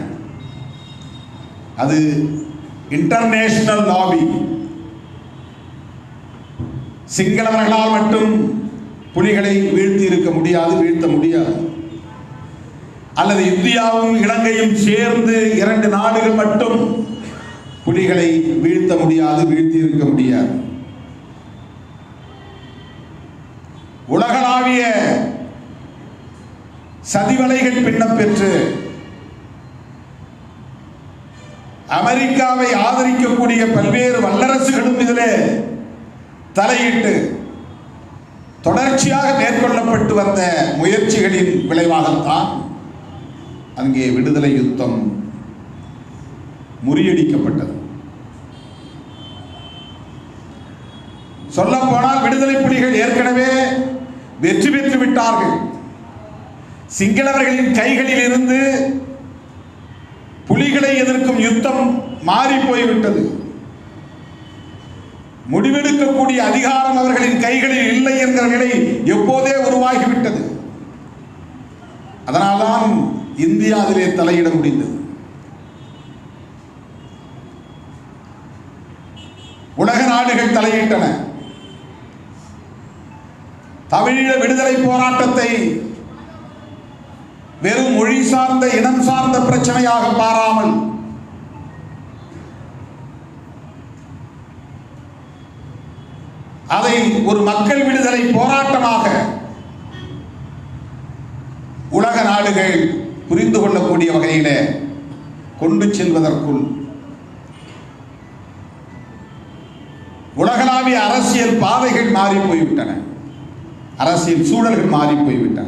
அது இன்டர்நேஷனல் லாபி. சிங்களவர்களால் மட்டும் புலிகளை வீழ்த்தி இருக்க முடியாது, வீழ்த்த முடியாது. அல்லது இந்தியாவும் இலங்கையும் சேர்ந்து 2 நாடுகள் மட்டும் புலிகளை வீழ்த்த முடியாது, வீழ்த்தி இருக்க முடியாது. உலகளாவிய சதிவலைகள் பின்னம் பெற்று அமெரிக்காவை ஆதரிக்கக்கூடிய பல்வேறு வல்லரசுகளும் இதிலே தலையிட்டு தொடர்ச்சியாக மேற்கொள்ளப்பட்டு வந்த முயற்சிகளின் விளைவாகத்தான் அங்கே விடுதலை யுத்தம் முறியடிக்கப்பட்டது. சொல்ல போனால் விடுதலை புலிகள் ஏற்கனவே வெற்றி பெற்று விட்டார்கள். சிங்களவர்களின் கைகளில் இருந்து புலிகளை எதிர்க்கும் யுத்தம் மாறி போய்விட்டது. முடிவெடுக்கக்கூடிய அதிகாரம் அவர்களின் கைகளில் இல்லை என்கிற நிலை எப்போதே உருவாகிவிட்டது. அதனால்தான் இந்தியா அதிலே தலையிட முடிந்தது. உலக நாடுகள் தலையிட்டன. தமிழீழ விடுதலை போராட்டத்தை வெறும் மொழி சார்ந்த, இனம் சார்ந்த பிரச்சனையாக பாராமல் அதை ஒரு மக்கள் விடுதலை போராட்டமாக, உலக நாடுகள் புரிந்து கொள்ளக்கூடிய வகையிலே கொண்டு செல்வதற்குள் உலகளாவிய அரசியல் பாதைகள் மாறி போய்விட்டன, அரசியல் சூழல்கள் மாறி போய்விட்டன.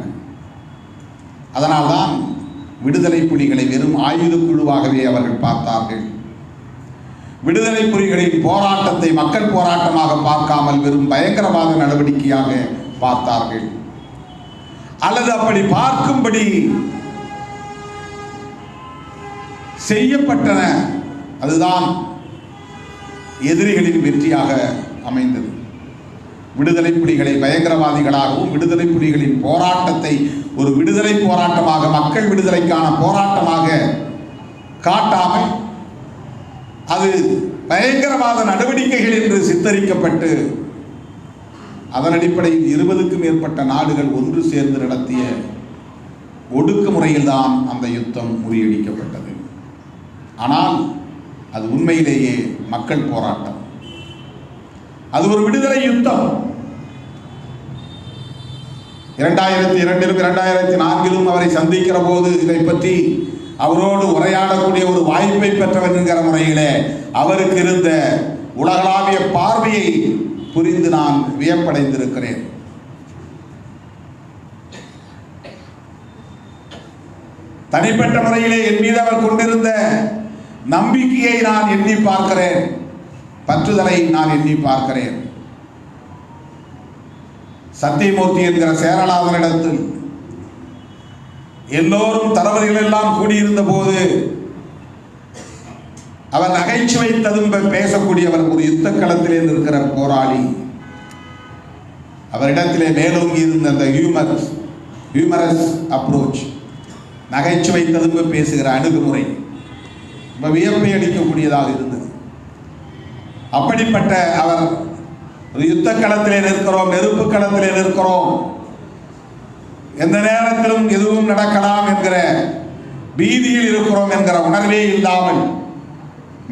அதனால்தான் விடுதலை புலிகளை வெறும் ஆயுத குழுவாகவே அவர்கள் பார்த்தார்கள். விடுதலை புலிகளின் போராட்டத்தை மக்கள் போராட்டமாக பார்க்காமல் வெறும் பயங்கரவாத நடவடிக்கையாக பார்த்தார்கள். அல்லது அப்படி பார்க்கும்படி செய்யப்பட்டன. அதுதான் எதிரிகளின் வெற்றியாக அமைந்தது. விடுதலை புலிகளை பயங்கரவாதிகளாகவும் விடுதலை புலிகளின் போராட்டத்தை ஒரு விடுதலை போராட்டமாக, மக்கள் விடுதலைக்கான போராட்டமாக காட்டாமல் அது பயங்கரவாத நடவடிக்கைகள் என்று சித்தரிக்கப்பட்டு அதன் அடிப்படையில் 20க்கும் மேற்பட்ட நாடுகள் ஒன்று சேர்ந்து நடத்திய ஒடுக்குமுறையில்தான் அந்த யுத்தம் முறியடிக்கப்பட்டது. ஆனால் அது உண்மையிலேயே மக்கள் போராட்டம், அது ஒரு விடுதலை யுத்தம். 2002 2004 அவரை சந்திக்கிற போது இதை பற்றி அவரோடு உரையாடக்கூடிய ஒரு வாய்ப்பை பெற்றவர் என்கிற முறையிலே அவருக்கு இருந்த உலகளாவிய பார்வையை புரிந்து நான் வியப்படைந்திருக்கிறேன். தனிப்பட்ட முறையிலே என் மீது அவர் கொண்டிருந்த நம்பிக்கையை நான் எண்ணி பார்க்கிறேன், பற்றுதலை நான் எண்ணி பார்க்கிறேன். சத்தியமூர்த்தி என்கிற சேரலாதனிடத்தில் எல்லோரும் தளபதிகள் எல்லாம் கூடியிருந்த போது அவர் நகைச்சுவை ததும்ப பேசக்கூடியவர், ஒரு யுத்த களத்திலே இருக்கிற போராளி. அவரிடத்திலே மேலோங்கி இருந்த அந்த ஹியூமரஸ் அப்ரோச், நகைச்சுவை ததும்ப பேசுகிற அணுகுமுறை வியப்பை அளிக்கக்கூடியதாக இருந்தது. அப்படிப்பட்ட அவர் ஒரு யுத்த களத்திலே நிற்கிறோம், நெருப்பு களத்திலே நிற்கிறோம், எந்த நேரத்திலும் எதுவும் நடக்கலாம் என்கிற பீதியில் இருக்கிறோம் என்கிற உணர்வே இல்லாமல்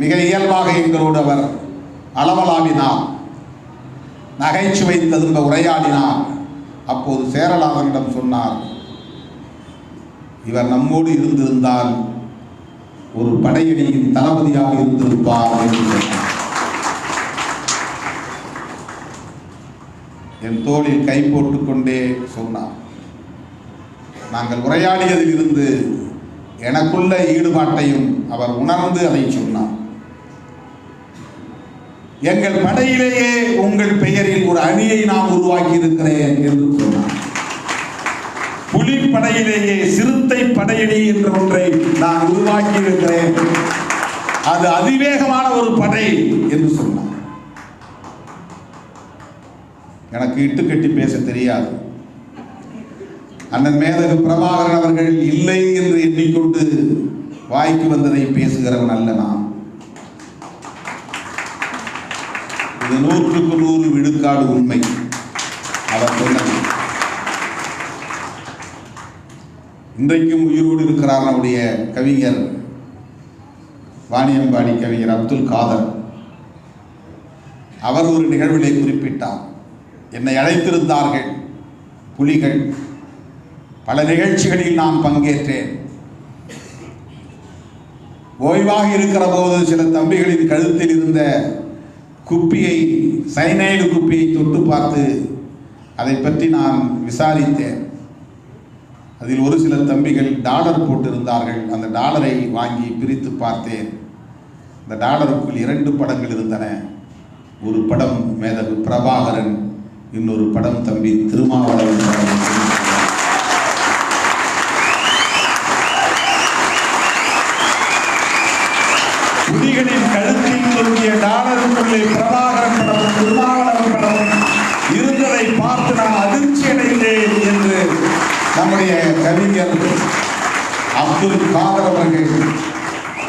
மிக இயல்பாக எங்களோடு அவர் அளவலாவினார், நகைச்சுவை ததும்ப உரையாடினார். அப்போது சேரலாதனிடம் சொன்னார், இவர் நம்மோடு இருந்திருந்தால் ஒரு படையணியின் தளபதியாக இருந்திருப்பார் என்று சொன்னார். என் தோளில் கை போட்டுக்கொண்டே சொன்னார். நாங்கள் உரையாடியதில் இருந்து எனக்குள்ள ஈடுபாட்டையும் அவர் உணர்ந்து அதை சொன்னார். எங்கள் படையிலேயே உங்கள் பெயரில் ஒரு அணியை நான் உருவாக்கி இருக்கிறேன் என்று சொன்னார். புலிப்படையிலேயே சிறுத்தை படையணி என்ற ஒன்றை நான் உருவாக்கி இருக்கிறேன், அது அதிவேகமான ஒரு படை என்று சொன்னார். எனக்கு இட்டு கட்டி பேச தெரியாது. அண்ணன் மேதகு பிரபாகரன் அவர்கள் இல்லை என்று எண்ணிக்கொண்டு வாய்க்கு வந்ததை பேசுகிறவன் அல்ல நான். இது 100க்கு 100 விழுக்காடு உண்மை. அவர் சொன்னது இன்றைக்கும் உயிரோடு இருக்கிறார் நம்முடைய கவிஞர், வாணியம்பாடி கவிஞர் அப்துல் காதர். அவர் ஒரு நிகழ்விலே குறிப்பிட்டார், என்னை அழைத்திருந்தார்கள் புலிகள், பல நிகழ்ச்சிகளில் நான் பங்கேற்றேன். ஓய்வாக இருக்கிற போது சில தம்பிகளின் கழுத்தில் இருந்த குப்பியை, சைனைடு குப்பியை தொட்டு பார்த்து அதை பற்றி நான் விசாரித்தேன். அதில் ஒரு சில தம்பிகள் டாலர் போட்டிருந்தார்கள். அந்த டாலரை வாங்கி பிரித்து பார்த்தேன். அந்த டாலருக்குள் 2 படங்கள் இருந்தன. ஒரு படம் மேதகு பிரபாகரன், இன்னொரு படம் தம்பி திருமாவளவன் படம். புலிகளின் கழுத்தில் தொங்கிய டாலருக்குள்ளே பிரபாகரன் படம், திருமாவளவன் படம் இருந்ததை பார்த்து நான் அதிர்ச்சி அடைந்தேன் என்று நம்முடைய கவிஞர் அப்துல் காதர் அவர்கள்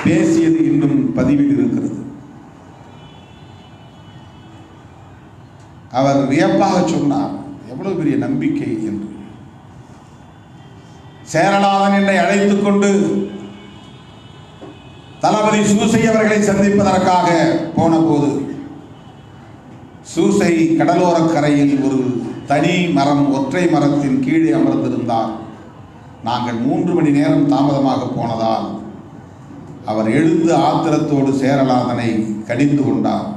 பேசியது இன்னும் பதிவில் இருக்கிறது. அவர் வியப்பாக சொன்னார், எவ்வளவு பெரிய நம்பிக்கை என்று. சேரலாதன் என்னை அழைத்துக் கொண்டு தளபதி சூசை அவர்களை சந்திப்பதற்காக போன போது சூசை கடலோர கரையில் ஒரு தனி மரம், ஒற்றை மரத்தின் கீழே அமர்ந்திருந்தார். நாங்கள் 3 மணி நேரம் தாமதமாக போனதால் அவர் எழுந்து ஆத்திரத்தோடு சேரலாதனை கடிந்து கொண்டார்.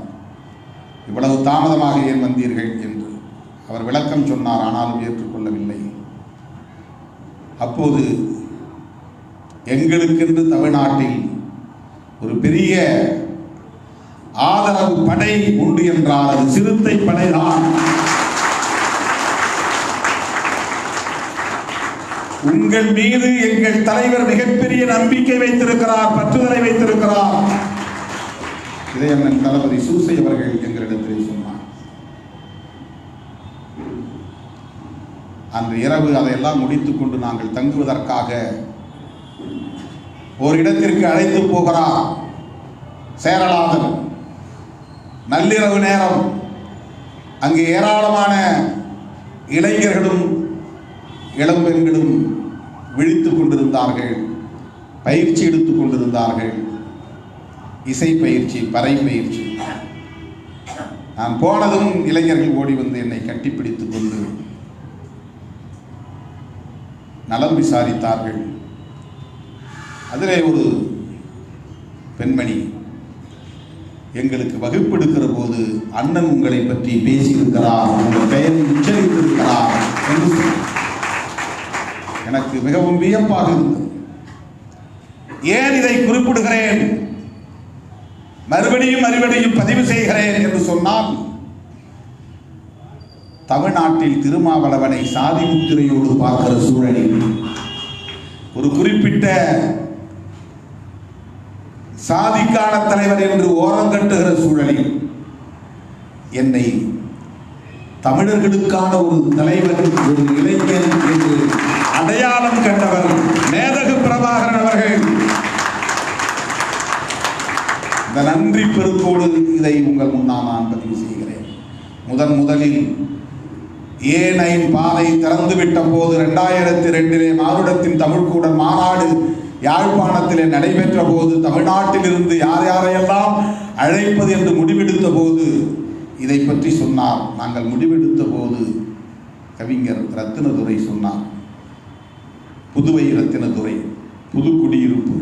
இவ்வளவு தாமதமாக ஏன் வந்தீர்கள் என்று அவர் விளக்கம் சொன்னார். ஆனாலும் ஏற்றுக்கொள்ளவில்லை. அப்போது எங்களுக்கென்று தமிழ்நாட்டில் ஒரு பெரிய ஆதரவு படை உண்டு என்றால் அது சிறுத்தை படைதான். உங்கள் மீது எங்கள் தலைவர் மிகப்பெரிய நம்பிக்கை வைத்திருக்கிறார், பற்றுதலை வைத்திருக்கிறார். இதை அண்ணன் தளபதி சூசை அவர்கள் எங்களிடத்தில் சொன்னார். அன்று இரவு அதையெல்லாம் முடித்துக் கொண்டு நாங்கள் தங்குவதற்காக ஒரு இடத்திற்கு அழைத்து போகிறார் சேரலாதன். நள்ளிரவு நேரம். அங்கு ஏராளமான இளைஞர்களும் இளம்பெண்களும் விழித்துக் கொண்டிருந்தார்கள், பயிற்சி எடுத்துக் கொண்டிருந்தார்கள். இசை பயிற்சி, பறை பயிற்சி. நான் போனதும் இளைஞர்கள் ஓடி வந்து என்னை கட்டிப்பிடித்துக் கொண்டு நலம் விசாரித்தார்கள். அதிலே ஒரு பெண்மணி எங்களுக்கு வகுப்பெடுக்கிற போது அண்ணன் உங்களை பற்றி பேசியிருக்கிறார், உங்கள் பெயரை உச்சரித்திருக்கிறார் என்று எனக்கு மிகவும் வியப்பாக இருந்தது. ஏன் இதை குறிப்பிடுகிறேன், மறுபடியும் பதிவு செய்கிறேன் என்று சொன்னால், தமிழ்நாட்டில் திருமாவளவனை சாதி முத்திரையோடு பார்க்கிற சூழலில் ஒரு குறிப்பிட்ட சாதிக்கான தலைவர் என்று ஓரங்கட்டுகிற சூழலில் என்னை தமிழர்களுக்கான ஒரு தலைவர், ஒரு இளைஞர் என்று அடையாளம் கண்டவர் மேதகு பிரபாகரன் அவர்கள். இந்த நன்றி பெருக்கோடு இதை உங்கள் முன்னால் நான் பதிவு செய்கிறேன். முதலில் A9 பாதை திறந்துவிட்ட போது 2002 மானுடத்தின் தமிழ்கூடல் மாநாடு யாழ்ப்பாணத்திலே நடைபெற்ற போது தமிழ்நாட்டிலிருந்து யார் யாரையெல்லாம் அழைப்பது என்று முடிவெடுத்த போது இதை பற்றி சொன்னார். நாங்கள் முடிவெடுத்த போது கவிஞர் ரத்தினதுரை சொன்னார். புதுவை ரத்தினதுரை, புதுக்குடியிருப்பு.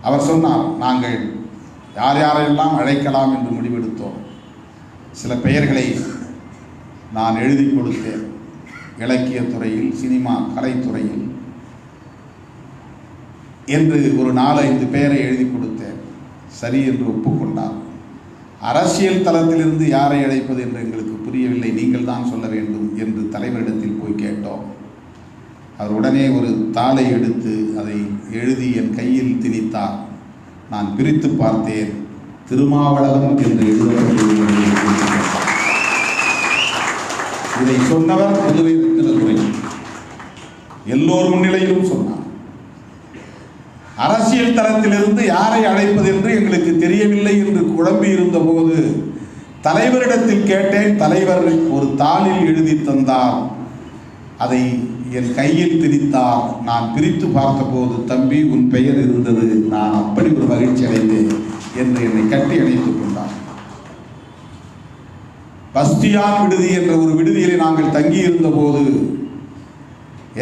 அவர் சொன்னார், நாங்கள் யார் யாரையெல்லாம் அழைக்கலாம் என்று முடிவெடுத்தோம். சில பெயர்களை நான் எழுதி கொடுத்தேன். இலக்கியத்துறையில், சினிமா கலைத்துறையில் என்று ஒரு 4-5 பெயரை எழுதி கொடுத்தேன். சரி என்று ஒப்புக்கொண்டார். அரசியல் தளத்திலிருந்து யாரை அழைப்பது என்று எங்களுக்கு புரியவில்லை, நீங்கள் தான் சொல்ல வேண்டும் என்று தலைவரிடத்தில் போய் கேட்டோம். அவர் உடனே ஒரு தாளை எடுத்து அதை எழுதி என் கையில் திணித்தார். நான் பிரித்து பார்த்தேன். திருமாவளவன் என்று எழுதப்பட்டுள்ளது. இதை சொன்னவர் புதுவை ரத்தினதுரை. எல்லோர் முன்னிலையிலும் சொன்னார். அரசியல் தளத்திலிருந்து யாரை அழைப்பது என்று எங்களுக்கு தெரியவில்லை என்று குழம்பி இருந்த போது தலைவரிடத்தில் கேட்டேன். தலைவர் ஒரு தாளில் எழுதி தந்தார். அதை என் கையில் திணித்தார். நான் பிரித்து பார்த்தபோது, தம்பி உன் பெயர் இருந்தது, நான் அப்படி ஒரு மகிழ்ச்சி அடைந்தேன் என்று என்னை கட்டி அணைத்துக் கொண்டார். பஸ்தியான் விடுதி என்ற ஒரு விடுதியிலே நாங்கள் தங்கி இருந்த போது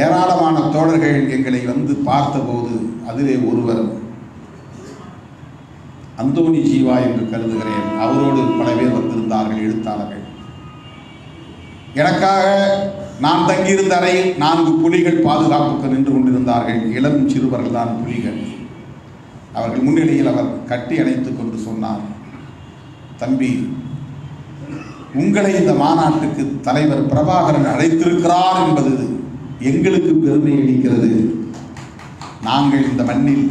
ஏராளமான தோழர்கள் எங்களை வந்து பார்த்தபோது அதிலே ஒருவர் அந்தோணி ஜீவா என்று கருதுகிறேன், அவரோடு பல பேர் வந்திருந்தார்கள், எழுத்தாளர்கள். எனக்காக நான் தங்கியிருந்த அறையில் 4 புலிகள் பாதுகாப்புக்கு நின்று கொண்டிருந்தார்கள். இளம் சிறுவர்கள் தான் புலிகள். அவர்கள் முன்னிலையில் அவர் கட்டி அணைத்துக் கொண்டு சொன்னார், தம்பி, உங்களை இந்த மாநாட்டுக்கு தலைவர் பிரபாகரன் அழைத்திருக்கிறார் என்பது எங்களுக்கு பெருமை அளிக்கிறது. நாங்கள் இந்த மண்ணில்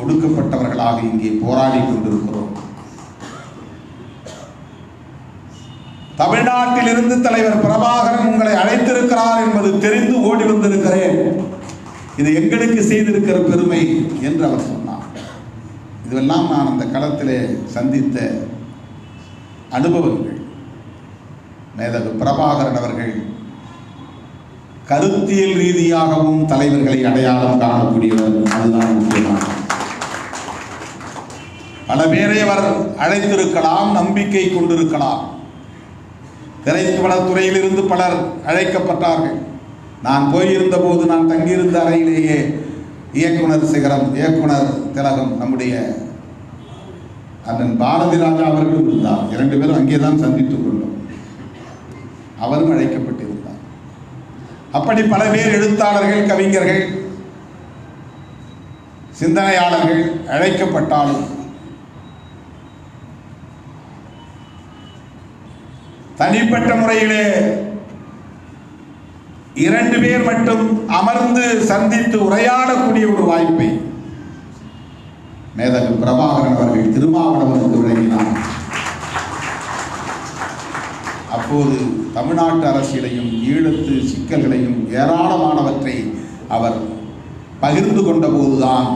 ஒடுக்கப்பட்டவர்களாக இங்கே போராடி கொண்டிருக்கிறோம். தமிழ்நாட்டிலிருந்து தலைவர் பிரபாகரன் உங்களை அழைத்திருக்கிறார் என்பது தெரிந்து ஓடி வந்திருக்கிறேன். இது எங்களுக்கு செய்திருக்கிற பெருமை என்று அவர் சொன்னார். இதுவெல்லாம் நான் அந்த களத்திலே சந்தித்த அனுபவங்கள். மேதகு பிரபாகரன் அவர்கள் கருத்தியல் ரீதியாகவும் தலைவர்களை அடையாளம் காணக்கூடியவர். அதுதான் முக்கியமானது. பல பேரை அவர் அழைத்திருக்கலாம், நம்பிக்கை கொண்டிருக்கலாம். திரைப்படத்துறையிலிருந்து பலர் அழைக்கப்பட்டார்கள். நான் போயிருந்த போது நான் தங்கியிருந்த அறையிலேயே இயக்குனர் சிகரம், இயக்குனர் திலகம், நம்முடைய அண்ணன் பாரதி ராஜா அவர்களும் இருந்தார். 2 பேரும் அங்கேதான் சந்தித்துக் கொண்டோம். அவரும் அழைக்கப்பட்டிருந்தார். அப்படி பல பேர், எழுத்தாளர்கள், கவிஞர்கள், சிந்தனையாளர்கள் அழைக்கப்பட்டாலும் தனிப்பட்ட முறையிலே 2 பேர் மட்டும் அமர்ந்து சந்தித்து உரையாடக்கூடிய ஒரு வாய்ப்பை மேதகு பிரபாகரன் அவர்கள் திருமாவளவனுக்கு வழங்கினார். அப்போது தமிழ்நாட்டு அரசியலையும் ஈழத்து சிக்கல்களையும் ஏராளமானவற்றை அவர் பகிர்ந்து கொண்ட போதுதான்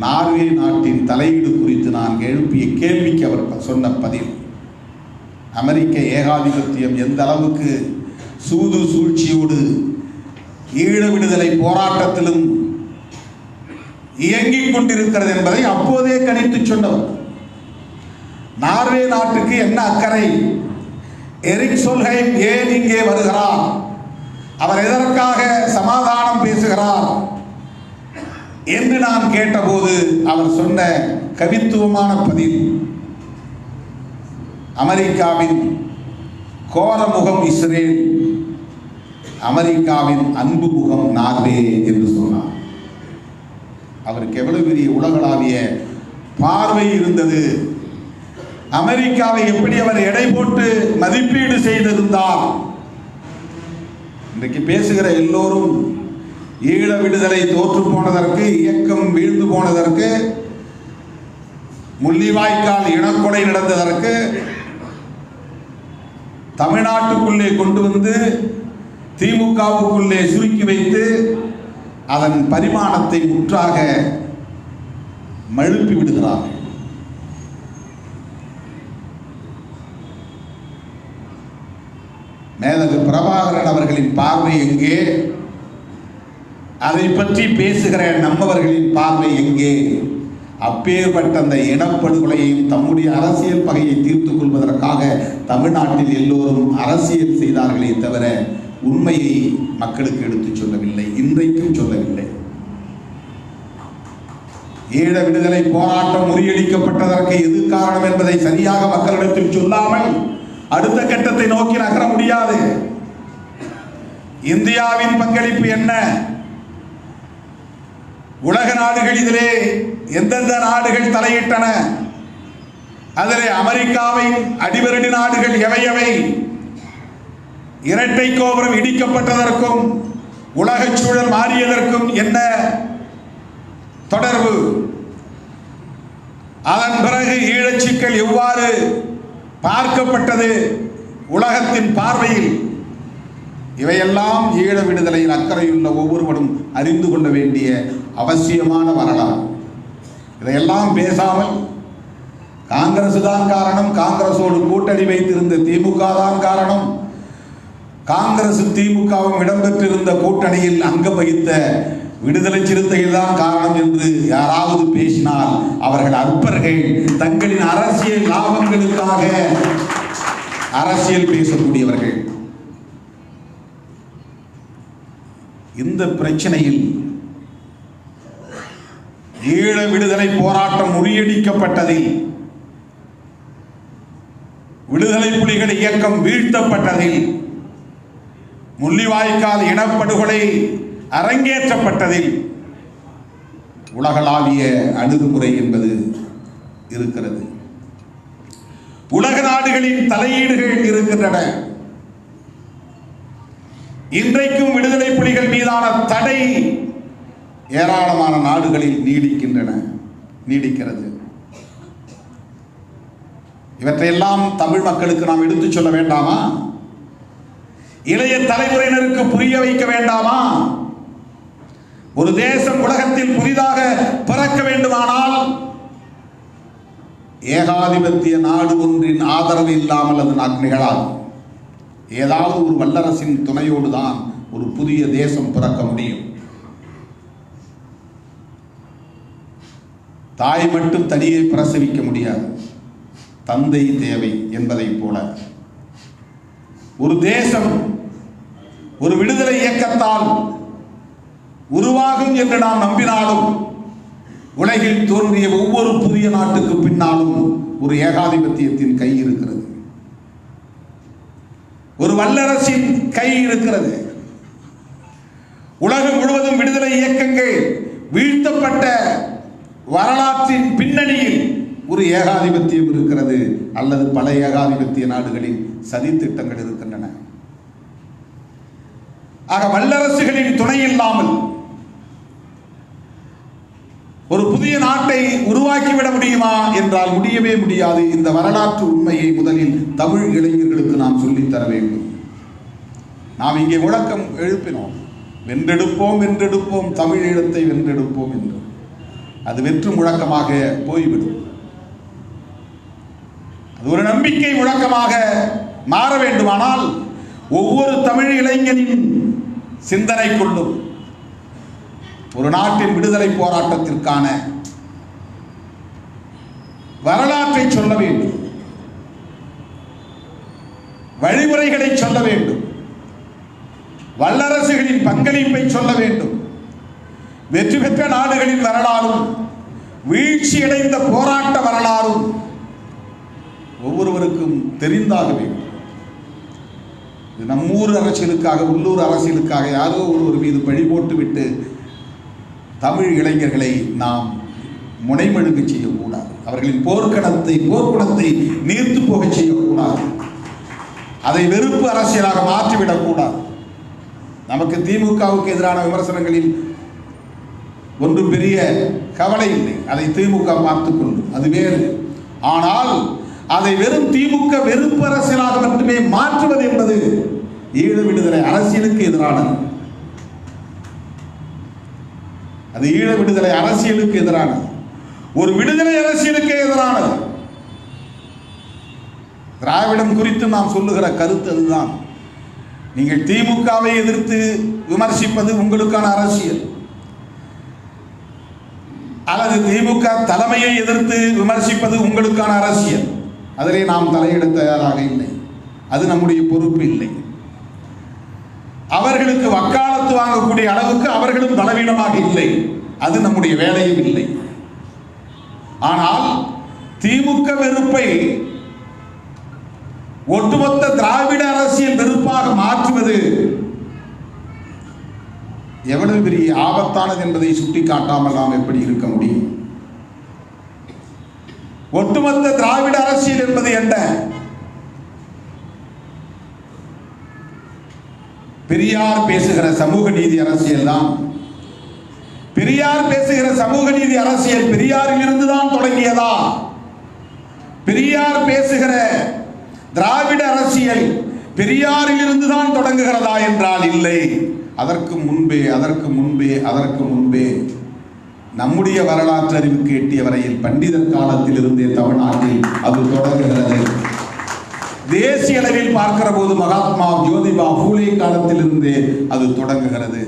நார்வே நாட்டின் தலையீடு குறித்து நான் எழுப்பிய கேள்விக்கு அவர் சொன்ன பதில், அமெரிக்க ஏகாதிபத்தியம் எந்த அளவுக்கு சூது சூழ்ச்சியோடு ஈழ விடுதலை போராட்டத்திலும் இயங்கிக் கொண்டிருக்கிறது என்பதை அப்போதே கணித்து சொன்னவர். நார்வே நாட்டுக்கு என்ன அக்கறை? எரிக் சொல்ஹெய்ம் ஏன் இங்கே வருகிறார்? அவர் எதற்காக சமாதானம் பேசுகிறார் என்று நான் கேட்டபோது அவர் சொன்ன கவித்துவமான பதில், அமெரிக்காவின் கோர முகம் இஸ்ரேல், அமெரிக்காவின் அன்பு முகம் நார்வே என்று சொன்னார். அவருக்கு எவ்வளவு பெரிய உலகளாவிய பார்வை இருந்தது! அமெரிக்காவை எப்படி அவர் எடை போட்டு மதிப்பீடு செய்திருந்தார்! இன்றைக்கு பேசுகிற எல்லோரும் ஈழ விடுதலை தோற்று போனதற்கு, இயக்கம் வீழ்ந்து போனதற்கு, முள்ளிவாய்க்கால் இனக்கொலை நடந்ததற்கு, தமிழ்நாட்டுக்குள்ளே கொண்டு வந்து திமுகவுக்குள்ளே சுருக்கி வைத்து அதன் பரிமாணத்தை முற்றாக மழுப்பி விடுகிறார்கள். மேதகு பிரபாகரன் அவர்களின் பார்வை எங்கே? அதை பற்றி பேசுகிற நம்மவர்களின் பார்வை எங்கே? அப்பேற்பட்ட அந்த இனப்படுகொலையையும் தம்முடைய அரசியல் பகையை தீர்த்துக் கொள்வதற்காக தமிழ்நாட்டில் எல்லோரும் அரசியல் செய்தார்களே தவிர உண்மையை மக்களுக்கு எடுத்துச் சொல்லவில்லை, இன்றைக்கும் சொல்லவில்லை. ஈழ விடுதலை போராட்டம் முறியடிக்கப்பட்டதற்கு எது காரணம் என்பதை சரியாக மக்களிடத்தில் சொல்லாமல் அடுத்த கட்டத்தை நோக்கி நகர முடியாது. இந்தியாவின் பங்களிப்பு என்ன? உலக நாடுகள் இதிலே எந்தெந்த நாடுகள் தலையிட்டன? அதிலே அமெரிக்காவின் அடிவருடி நாடுகள் எவை எவை? இரட்டை கோபுரம் இடிக்கப்பட்டதற்கும் உலக சூழல் மாறியதற்கும் என்ன தொடர்பு? அதன் பிறகு ஈழச்சிக்கல் எவ்வாறு பார்க்கப்பட்டது உலகத்தின் பார்வையில்? இவையெல்லாம் ஈழ விடுதலையில் அக்கறையுள்ள ஒவ்வொருவரும் அறிந்து கொள்ள வேண்டிய அவசியமான வரலாறு. இதையெல்லாம் பேசாமல் காங்கிரஸ் தான் காரணம், காங்கிரஸோடு கூட்டணி வைத்திருந்த திமுக தான் காரணம், காங்கிரஸ் திமுகவும் இடம்பெற்றிருந்த கூட்டணியில் அங்கம் வகித்த விடுதலை சிறுத்தைகள் தான் காரணம் என்று யாராவது பேசினால் அவர்கள் அற்பர்கள், தங்களின் அரசியல் லாபங்களுக்காக அரசியல் பேசக்கூடியவர்கள். இந்த பிரச்சனையில் ஈழ விடுதலை போராட்டம் முறியடிக்கப்பட்டதில், விடுதலை புலிகள் இயக்கம் வீழ்த்தப்பட்டதில், முள்ளிவாய்க்கால் இனப்படுகொலை அரங்கேற்றப்பட்டதில் உலகளாவிய அணுகுமுறை என்பது இருக்கிறது. உலக நாடுகளின் தலையீடுகள் இருக்கின்றன. இன்றைக்கும் விடுதலை புலிகள் மீதான தடை ஏராளமான நாடுகளில் நீடிக்கிறது. இவற்றையெல்லாம் தமிழ் மக்களுக்கு நாம் எடுத்துச் சொல்ல வேண்டாமா? இளைய தலைமுறையினருக்கு புரிய வைக்க வேண்டாமா? ஒரு தேசம் உலகத்தில் புதிதாக பிறக்க வேண்டுமானால் ஏகாதிபத்திய நாடு ஒன்றின் ஆதரவு இல்லாமல் அது நிகழாது. ஏதாவது ஒரு வல்லரசின் துணையோடு தான் ஒரு புதிய தேசம் பிறக்க முடியும். தாய் மட்டும் தனியே பிரசவிக்க முடியாது, தந்தை தேவை என்பதை போல ஒரு தேசம், ஒரு விடுதலை இயக்கத்தால் உருவாகும் என்று நாம் நம்பினாலும் உலகில் தோன்றிய ஒவ்வொரு புதிய நாட்டுக்கு பின்னாலும் ஒரு ஏகாதிபத்தியத்தின் கை இருக்கிறது, ஒரு வல்லரசின் கை இருக்கிறது. உலகம் முழுவதும் விடுதலை இயக்கங்கள் வீழ்த்தப்பட்ட வரலாற்றின் பின்னணியில் ஒரு ஏகாதிபத்தியம் இருக்கிறது, அல்லது பல ஏகாதிபத்திய நாடுகளின் சதி திட்டங்கள் இருக்கின்றன. ஆக வல்லரசுகளின் துணை இல்லாமல் ஒரு புதிய நாட்டை உருவாக்கிவிட முடியுமா என்றால் முடியவே முடியாது. இந்த வரலாற்று உண்மையை முதலில் தமிழ் இளைஞர்களுக்கு நாம் சொல்லித்தர வேண்டும். நாம் இங்கே முழக்கம் எழுப்பினோம், வென்றெடுப்போம் வென்றெடுப்போம் தமிழ் ஈழத்தை வென்றெடுப்போம் என்று. அது வெற்று முழக்கமாக போய்விடும். அது ஒரு நம்பிக்கை முழக்கமாக மாற வேண்டுமானால் ஒவ்வொரு தமிழ் இளைஞனின் சிந்தனைக்குள்ளும் ஒரு நாட்டின் விடுதலை போராட்டத்திற்கான வரலாற்றை சொல்ல வேண்டும், வழிமுறைகளை சொல்ல வேண்டும், வல்லரசுகளின் பங்களிப்பை சொல்ல வேண்டும். வெற்றி பெற்ற நாடுகளின் வரலாறும் வீழ்ச்சியடைந்த போராட்ட வரலாறும் ஒவ்வொருவருக்கும் தெரிந்தாக வேண்டும். நம்மூர் அரசியலுக்காக, உள்ளூர் அரசியலுக்காக யாரோ ஒருவர் மீது பழி போட்டுவிட்டு தமிழ் இளைஞர்களை நாம் முனைமழுங்க செய்யக்கூடாது. அவர்களின் போர்க்குணத்தை நீர்த்து போக செய்யக்கூடாது. அதை வெறுப்பு அரசியலாக மாற்றிவிடக்கூடாது. நமக்கு திமுகவுக்கு எதிரான விமர்சனங்களில் ஒன்றும் பெரிய கவலை இல்லை, அதை திமுக பார்த்துக் கொள்ளும், அது வேறு. ஆனால் அதை வெறும் திமுக வெறுப்பு அரசியலாக மட்டுமே மாற்றுவது என்பது ஈழ விடுதலை அரசியலுக்கு எதிரானது. அது ஈழ விடுதலை அரசியலுக்கு எதிரானது, ஒரு விடுதலை அரசியலுக்கு எதிரானது. திராவிடம் குறித்து நாம் சொல்லுகிற கருத்து அதுதான். நீங்கள் திமுகவை எதிர்த்து விமர்சிப்பது உங்களுக்கான அரசியல், அல்லது திமுக தலைமையை எதிர்த்து விமர்சிப்பது உங்களுக்கான அரசியல். அதிலே நாம் தலையிட தயாராக இல்லை, அது நம்முடைய பொறுப்பு இல்லை. அவர்களுக்கு வக்காலத்து வாங்கக்கூடிய அளவுக்கு அவர்களும் பலவீனமாக இல்லை, அது நம்முடைய வேலையும் இல்லை. ஆனால் திமுக வெறுப்பை ஒட்டுமொத்த திராவிட அரசியல் வெறுப்பாக மாற்றுவது எவ்வளவு பெரிய ஆபத்தானது என்பதை சுட்டிக்காட்டாமல் நாம் எப்படி இருக்க முடியும்? ஒட்டுமொத்த திராவிட அரசியல் என்பது என்ன? பெரியார் பேசுகிற சமூக நீதி அரசியல் தான். பெரியார் பேசுகிற சமூக நீதி அரசியல் பெரியாரில் இருந்துதான் தொடங்கியதா? பெரியார் பேசுகிற திராவிட அரசியல் பெரியாரில் இருந்துதான் தொடங்குகிறதா என்றால் இல்லை. அதற்கு முன்பே நம்முடைய வரலாற்று அறிவுக்கு எட்டிய வரையில் பண்டிதர் காலத்தில் இருந்தே தமிழ்நாட்டில் அது தொடங்குகிறது. தேசிய அளவில் பார்க்கிற போது மகாத்மா ஜோதிபா பூலே காலத்தில் இருந்தே அது தொடங்குகிறது.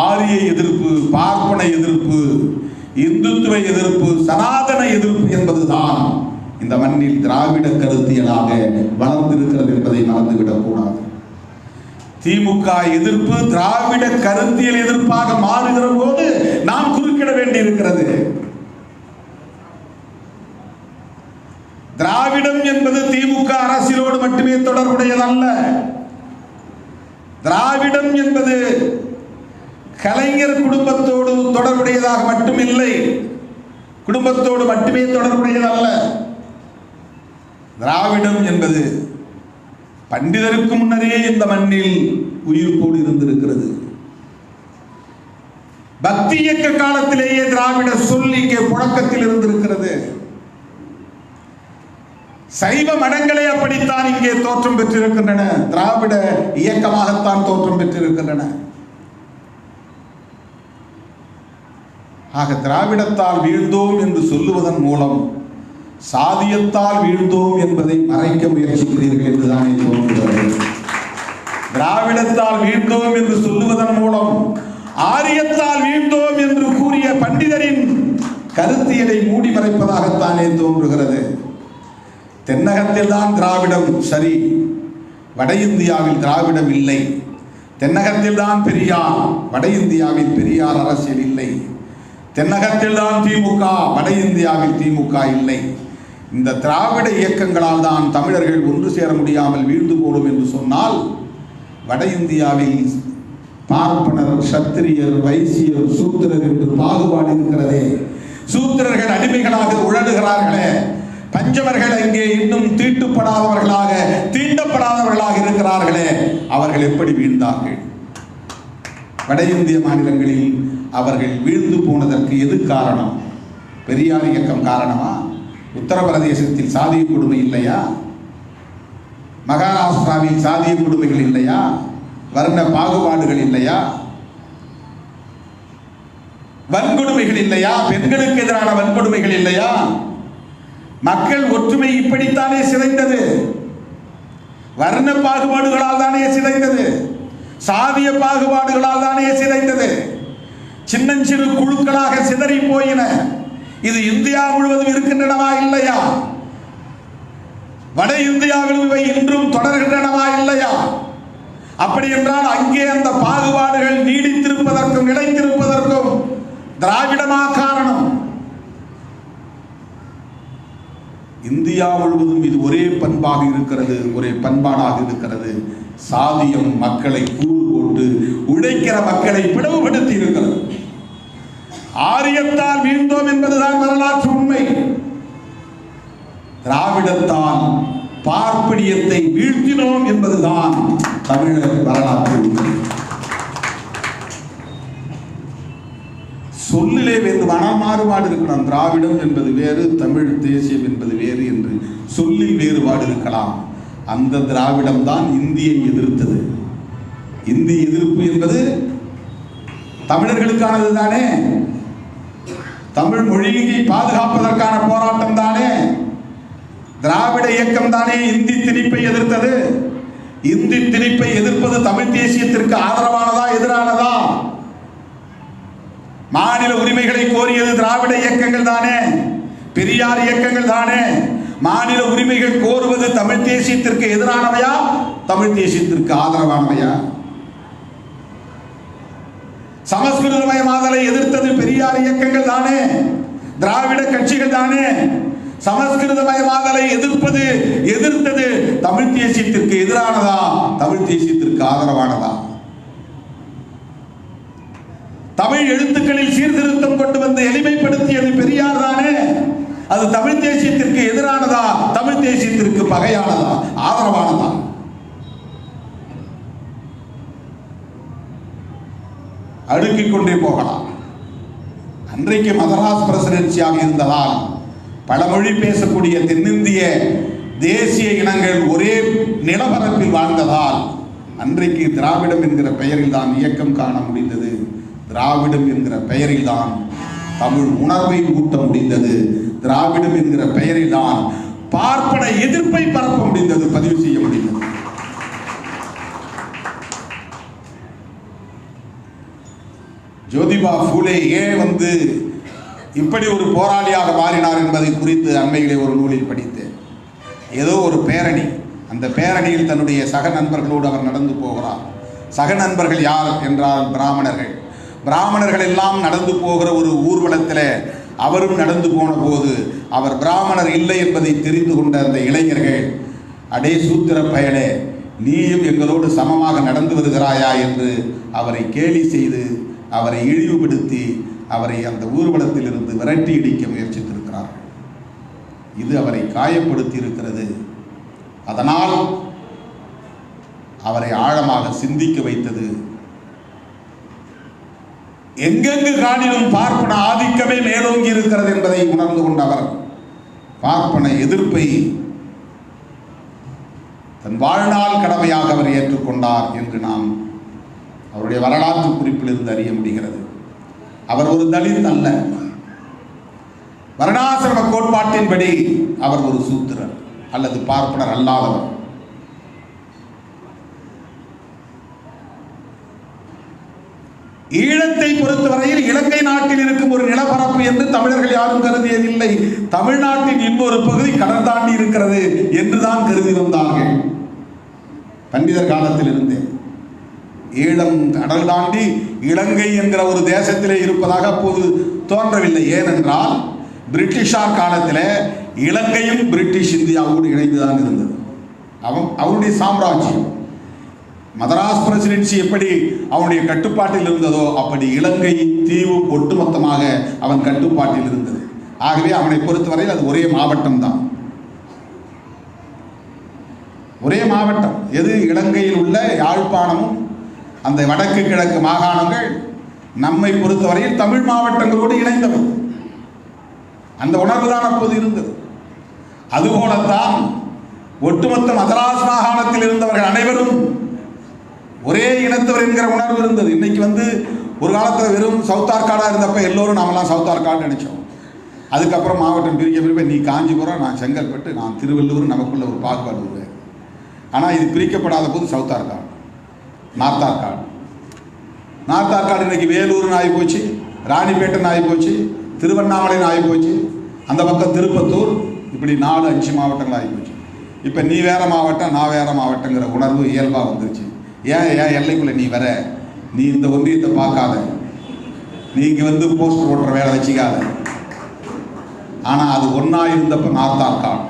ஆரிய எதிர்ப்பு, பார்ப்பன எதிர்ப்பு, இந்துத்துவ எதிர்ப்பு, சனாதன எதிர்ப்பு என்பதுதான் இந்த மண்ணில் திராவிட கருத்தியலாக வளர்ந்திருக்கிறது என்பதை மறந்துவிடக் கூடாது. திமுக எதிர்ப்பு திராவிட கருத்தியல் எதிர்ப்பாக மாறுகிற போது நாம் குறுக்கிட வேண்டியிருக்கிறது. திராவிடம் என்பது திமுக அரசியலோடு மட்டுமே தொடர்புடையதல்ல. திராவிடம் என்பது கலைஞர் குடும்பத்தோடு தொடர்புடையதாக மட்டுமில்லை, குடும்பத்தோடு மட்டுமே தொடர்புடையதல்ல. திராவிடம் என்பது பண்டிதருக்கு முன்னரே இந்த மண்ணில் உயிர்ப்போடு இருந்திருக்கிறது. பக்தி இயக்க காலத்திலேயே திராவிட சொல் இங்கே புழக்கத்தில் இருந்திருக்கிறது. சைவ மடங்களே அப்படித்தான் இங்கே தோற்றம் பெற்றிருக்கின்றன, திராவிட இயக்கமாகத்தான் தோற்றம் பெற்றிருக்கின்றன. ஆக திராவிடத்தால் வீழ்ந்தோம் என்று சொல்லுவதன் மூலம் சாதியத்தால் வீழ்ந்தோம் என்பதை மறைக்க முயற்சிக்கிறீர்கள் என்றுதானே தோன்றுகிறது. திராவிடத்தால் வீழ்ந்தோம் என்று சொல்லுவதன் மூலம் ஆரியத்தால் வீழ்ந்தோம் என்று கூறிய பண்டிதரின் கருத்தியலை மூடி மறைப்பதாகத்தானே தோன்றுகிறது. தென்னகத்தில் தான் திராவிடம் சரி, வட இந்தியாவில் திராவிடம் இல்லை. தென்னகத்தில் தான் பெரியார், வட இந்தியாவில் பெரியார் அரசியல் இல்லை. தென்னகத்தில் தான் திமுக, வட இந்தியாவில் திமுக இல்லை. இந்த திராவிட இயக்கங்களால் தான் தமிழர்கள் ஒன்று சேர முடியாமல் வீழ்ந்து போடும் என்று சொன்னால், வட இந்தியாவில் பார்ப்பனர், சத்திரியர், வைசியர், சூத்திரர் என்று பாகுபாடு இருக்கிறதே. சூத்திரர்கள் அடிமைகளாக உழலுகிறார்களே, பஞ்சவர்கள் அங்கே இன்னும் தீட்டுப்படாதவர்களாக, தீண்டப்படாதவர்களாக இருக்கிறார்களே, அவர்கள் எப்படி வீழ்ந்தார்கள்? வட இந்திய மாநிலங்களில் அவர்கள் வீழ்ந்து போனதற்கு எது காரணம்? பெரியார் இயக்கம் காரணமா? உத்தரப்பிரதேசத்தில் சாதிய கொடுமை இல்லையா? மகாராஷ்டிராவில் சாதிய கொடுமைகள் இல்லையா? வர்ண பாகுபாடுகள் இல்லையா? வன்கொடுமைகள் இல்லையா? பெண்களுக்கு எதிரான வன்கொடுமைகள் இல்லையா? மக்கள் ஒற்றுமை இப்படித்தானே சிதைந்தது. வர்ண பாகுபாடுகளால் தானே சிதைந்தது. சாதிய பாகுபாடுகளால் தானே சிதைந்தது. சின்னஞ்சிறு குழுக்களாக சிதறி போயின. இது இந்தியா முழுவதும் இருக்கின்றனவா இல்லையா? வட இந்தியாவில் இவை இன்றும் தொடர்கின்றனவா இல்லையா? அப்படி என்றால் அங்கே அந்த பாகுபாடுகள் நீடித்திருப்பதற்கும் நிலைத்திருப்பதற்கும் திராவிடமா காரணம்? இந்தியா முழுவதும் இது ஒரே பண்பாக இருக்கிறது, ஒரே பண்பாடாக இருக்கிறது. சாதியம் மக்களை கூறு போட்டு உழைக்கிற மக்களை பிளவுபடுத்தி இருக்கிறது. ஆரியத்தால் வீழ்ந்தோம் என்பதுதான் வரலாற்று உண்மை. திராவிடத்தால் பார்ப்பனியத்தை வீழ்த்தினோம் என்பதுதான் தமிழர் வரலாற்று உண்மை. சொல்லிலே வேறு மாறுபாடு இருக்கலாம். திராவிடம் என்பது வேறு, தமிழ் தேசியம் என்பது வேறு என்று சொல்லில் வேறுபாடு இருக்கலாம். அந்த திராவிடம் தான் இந்தியை எதிர்த்தது. இந்தி எதிர்ப்பு என்பது தமிழர்களுக்கானது தானே. தமிழ் மொழியை பாதுகாப்பதற்கான போராட்டம் தானே. திராவிட இயக்கம் தானே இந்தி திணிப்பை எதிர்த்தது. இந்தி திணிப்பை எதிர்ப்பது தமிழ் தேசியத்திற்கு ஆதரவானதா எதிரானதா? மாநில உரிமைகளை கோரியது திராவிட இயக்கங்கள் தானே, பெரியார் இயக்கங்கள் தானே. மாநில உரிமைகள் கோருவது தமிழ் தேசியத்திற்கு எதிரானவையா, தமிழ் தேசியத்திற்கு ஆதரவானவையா? சமஸ்கிருதமயமாதலை எதிர்த்தது பெரியார் இயக்கங்கள் தானே, திராவிட கட்சிகள் தானே. சமஸ்கிருதமயமாதலை எதிர்த்தது தமிழ் தேசியத்திற்கு எதிரானதா, தமிழ் தேசியத்திற்கு ஆதரவானதா? தமிழ் எழுத்துக்களில் சீர்திருத்தம் கொண்டு வந்து எளிமைப்படுத்தியது பெரியார் தானே. அது தமிழ் தேசியத்திற்கு எதிரானதா, தமிழ் தேசியத்திற்கு பகையானதா, ஆதரவானதா? அடுக்கிக் கொண்டே போகலாம். அன்றைக்கு மதராஸ் பிரசிடென்சியாக இருந்ததால் பழமொழி பேசக்கூடிய தென்னிந்திய தேசிய இனங்கள் ஒரே நிலப்பரப்பில் வாழ்ந்ததால் அன்றைக்கு திராவிடம் என்கிற பெயரில் தான் இயக்கம் காண முடிந்தது. திராவிடம் என்கிற பெயரில் தான் தமிழ் உணர்வை ஊட்ட முடிந்தது. திராவிடம் என்கிற பெயரில் தான் பார்ப்பன எதிர்ப்பை பரப்ப முடிந்தது, பதிவு செய்ய முடிந்தது. ஜோதிபா பூலே ஏன் இப்படி ஒரு போராளியாக மாறினார் என்பதை குறித்து அண்மையிலே ஒரு நூலில் படித்தேன். ஏதோ ஒரு பேரணி, அந்த பேரணியில் தன்னுடைய சக நண்பர்களோடு அவர் நடந்து போகிறார். சக நண்பர்கள் யார் என்றால் பிராமணர்கள். பிராமணர்கள் எல்லாம் நடந்து போகிற ஒரு ஊர்வலத்தில் அவரும் நடந்து போன போது அவர் பிராமணர் இல்லை என்பதை தெரிந்து கொண்ட அந்த இளைஞர்கள், அடே சூத்திர பயலே, நீயும் எங்களோடு சமமாக நடந்து வருகிறாயா என்று அவரை கேலி செய்து அவரை இழிவுபடுத்தி அவரை அந்த ஊர்வலத்தில் இருந்து விரட்டி இடிக்க முயற்சித்திருக்கிறார்கள். இது அவரை காயப்படுத்தி இருக்கிறது. அதனால் அவரை ஆழமாக சிந்திக்க வைத்தது. எங்கெங்கு காணிலும் பார்ப்பன ஆதிக்கமே மேலோங்கி இருக்கிறது என்பதை உணர்ந்து கொண்டவர் பார்ப்பன எதிர்ப்பை தன் வாழ்நாள் கடமையாக அவர் ஏற்றுக்கொண்டார் என்று நாம் அவருடைய வரலாற்று குறிப்பிலிருந்து அறிய முடிகிறது. அவர் ஒரு தலித் அல்ல. வர்ணாசிரம கோட்பாட்டின்படி அவர் ஒரு சூத்திரர் அல்லது பார்ப்பனர் அல்லாதவர். ஈழத்தை பொறுத்தவரையில் இலங்கை நாட்டில் இருக்கும் ஒரு நிலப்பரப்பு என்று தமிழர்கள் யாரும் கருதியதில்லை. தமிழ்நாட்டின் இன்னொரு பகுதி கடல் தாண்டி இருக்கிறது என்றுதான் கருதி வந்தார்கள். பண்டிதர் காலத்தில் இருந்தே ஈழம் கடல் தாண்டி இலங்கை என்கிற ஒரு தேசத்திலே இருப்பதாக அப்போது தோன்றவில்லை. ஏனென்றால் பிரிட்டிஷார் காலத்தில் இலங்கையும் பிரிட்டிஷ் இந்தியாவோடு இணைந்துதான் இருந்தது. அவருடைய சாம்ராஜ்யம் மதராஸ் பிரசிடென்சி எப்படி அவனுடைய கட்டுப்பாட்டில் இருந்ததோ அப்படி இலங்கை தீவு ஒட்டுமொத்தமாக அவன் கட்டுப்பாட்டில் இருந்தது. ஆகவே அவனை பொறுத்தவரையில் அது ஒரே மாவட்டம் தான், ஒரே மாவட்டம். எது இலங்கையில் உள்ள யாழ்ப்பாணமும் அந்த வடக்கு கிழக்கு மாகாணங்கள் நம்மை பொறுத்தவரையில் தமிழ் மாவட்டங்களோடு இணைந்தவை. அந்த உணர்வு தான் அப்போது இருந்தது. அதுபோலத்தான் ஒட்டுமொத்த மதராஸ் மாகாணத்தில் இருந்தவர்கள் அனைவரும் ஒரே இனத்தவர் என்கிற உணர்வு இருந்தது. இன்னைக்கு ஒரு காலத்தில் வெறும் சவுத் ஆர்காடாக இருந்தப்ப எல்லோரும் நாமெல்லாம் சவுத் ஆர்காடு நினைச்சோம். அதுக்கப்புறம் மாவட்டம் பிரிக்க நீ காஞ்சிபுரம், நான் செங்கல்பட்டு, நான் திருவள்ளூர், நமக்குள்ள ஒரு பாகுபாடு உருவாது. ஆனால் இது பிரிக்கப்படாத போது south Arcot, north Arcot. North Arcot இன்னைக்கு வேலூர்னு ஆகி போச்சு, ராணிப்பேட்டைன்னு ஆகி போச்சு, திருவண்ணாமலைன்னு ஆகி போச்சு, அந்த பக்கம் திருப்பத்தூர், இப்படி 4-5 மாவட்டங்கள் ஆகி போச்சு. இப்போ நீ வேற மாவட்டம், நான் வேற மாவட்டங்கிற உணர்வு இயல்பாக வந்துருச்சு. ஏன் எல்லைக்குள்ளே நீ வர, நீ இந்த ஒன்றியத்தை பார்க்காத, நீ இங்கே போஸ்டர் ஓட்டுற வேலை வச்சுக்காத. ஆனால் அது ஒன்றா இருந்தப்போ நார்த் ஆர்காடு,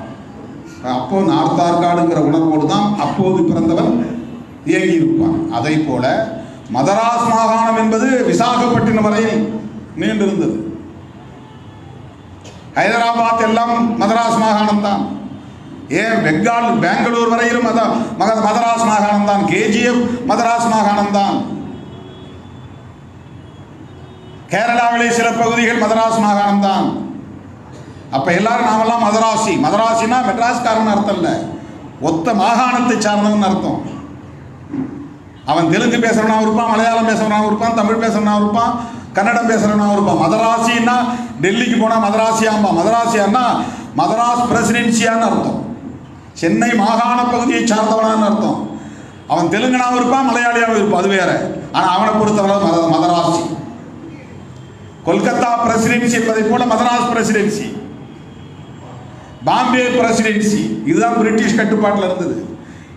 அப்போ நார்த் ஆர்காடுங்கிற உணர்வோடு தான் அப்போது பிறந்தவன் இயங்கி இருப்பான். அதை போல மதராஸ் மாகாணம் என்பது விசாகப்பட்டினம் வரை நீண்டிருந்தது. ஹைதராபாத் எல்லாம் மதராஸ் மாகாணம் தான். ஏன் பெங்களூர் வரையிலும் மதராஸ் மாகாணம் தான். கேஜிஎஃப் மதராஸ் மாகாணம் தான். கேரளாவிலே சில பகுதிகள் மதராஸ் மாகாணம் தான். அப்ப எல்லாரும் நாமெல்லாம் மதராசி. மதராசினா மெட்ராஸ்காரன் அர்த்தம் இல்லை, ஒத்த மாகாணத்தை சார்ந்தவன் அர்த்தம். அவன் தெலுங்கு பேசுறவனாகவும் இருப்பான், மலையாளம் பேசுறவனாகவும் இருப்பான், தமிழ் பேசுறவனாகவும் இருப்பான், கன்னடம் பேசுறவனாகவும் இருப்பான். மதராசின்னா டெல்லிக்கு போனால் மதராசியாம்பா. மதராசியான்னா மதராஸ் பிரசிடென்சியான்னு அர்த்தம். சென்னை மாகாண பகுதியை சார்ந்தவனான்னு அர்த்தம். அவன் தெலுங்கனாகவும் இருப்பான், மலையாளியாகவும் இருப்பான், அது வேற. ஆனால் அவனை பொறுத்தவரை மதராசி. கொல்கத்தா பிரசிடென்சி என்பதை போல மதராஸ் பிரசிடென்சி, பாம்பே பிரசிடென்சி, இதுதான் பிரிட்டிஷ் கட்டுப்பாட்டில் இருந்தது.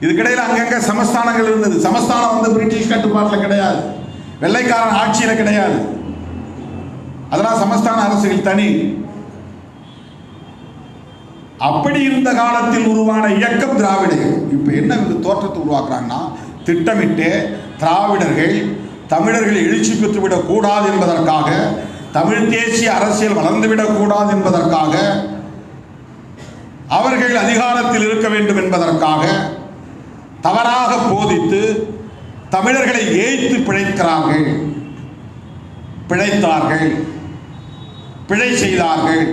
இதுக்கிடையில் அங்கங்க சமஸ்தானங்கள் இருந்தது. சமஸ்தானம் பிரிட்டிஷ் கட்டுப்பாட்டில் கிடையாது, வெள்ளைக்காரன் ஆட்சியில் கிடையாது. அதெல்லாம் சமஸ்தான அரசுகள் தனி. அப்படி இருந்த காலத்தில் உருவான இயக்கம் திராவிடர்கள். இப்ப என்ன தோற்றத்தை உருவாக்குறாங்கன்னா, திட்டமிட்டு திராவிடர்கள் தமிழர்கள் எழுச்சி பெற்றுவிடக் கூடாது என்பதற்காக, தமிழ் தேசிய அரசியல் வளர்ந்துவிடக் கூடாது என்பதற்காக, அவர்கள் அதிகாரத்தில் இருக்க வேண்டும் என்பதற்காக தவறாக போதித்து தமிழர்களை ஏய்த்து பிழைத்தார்கள், பிழை செய்தார்கள்.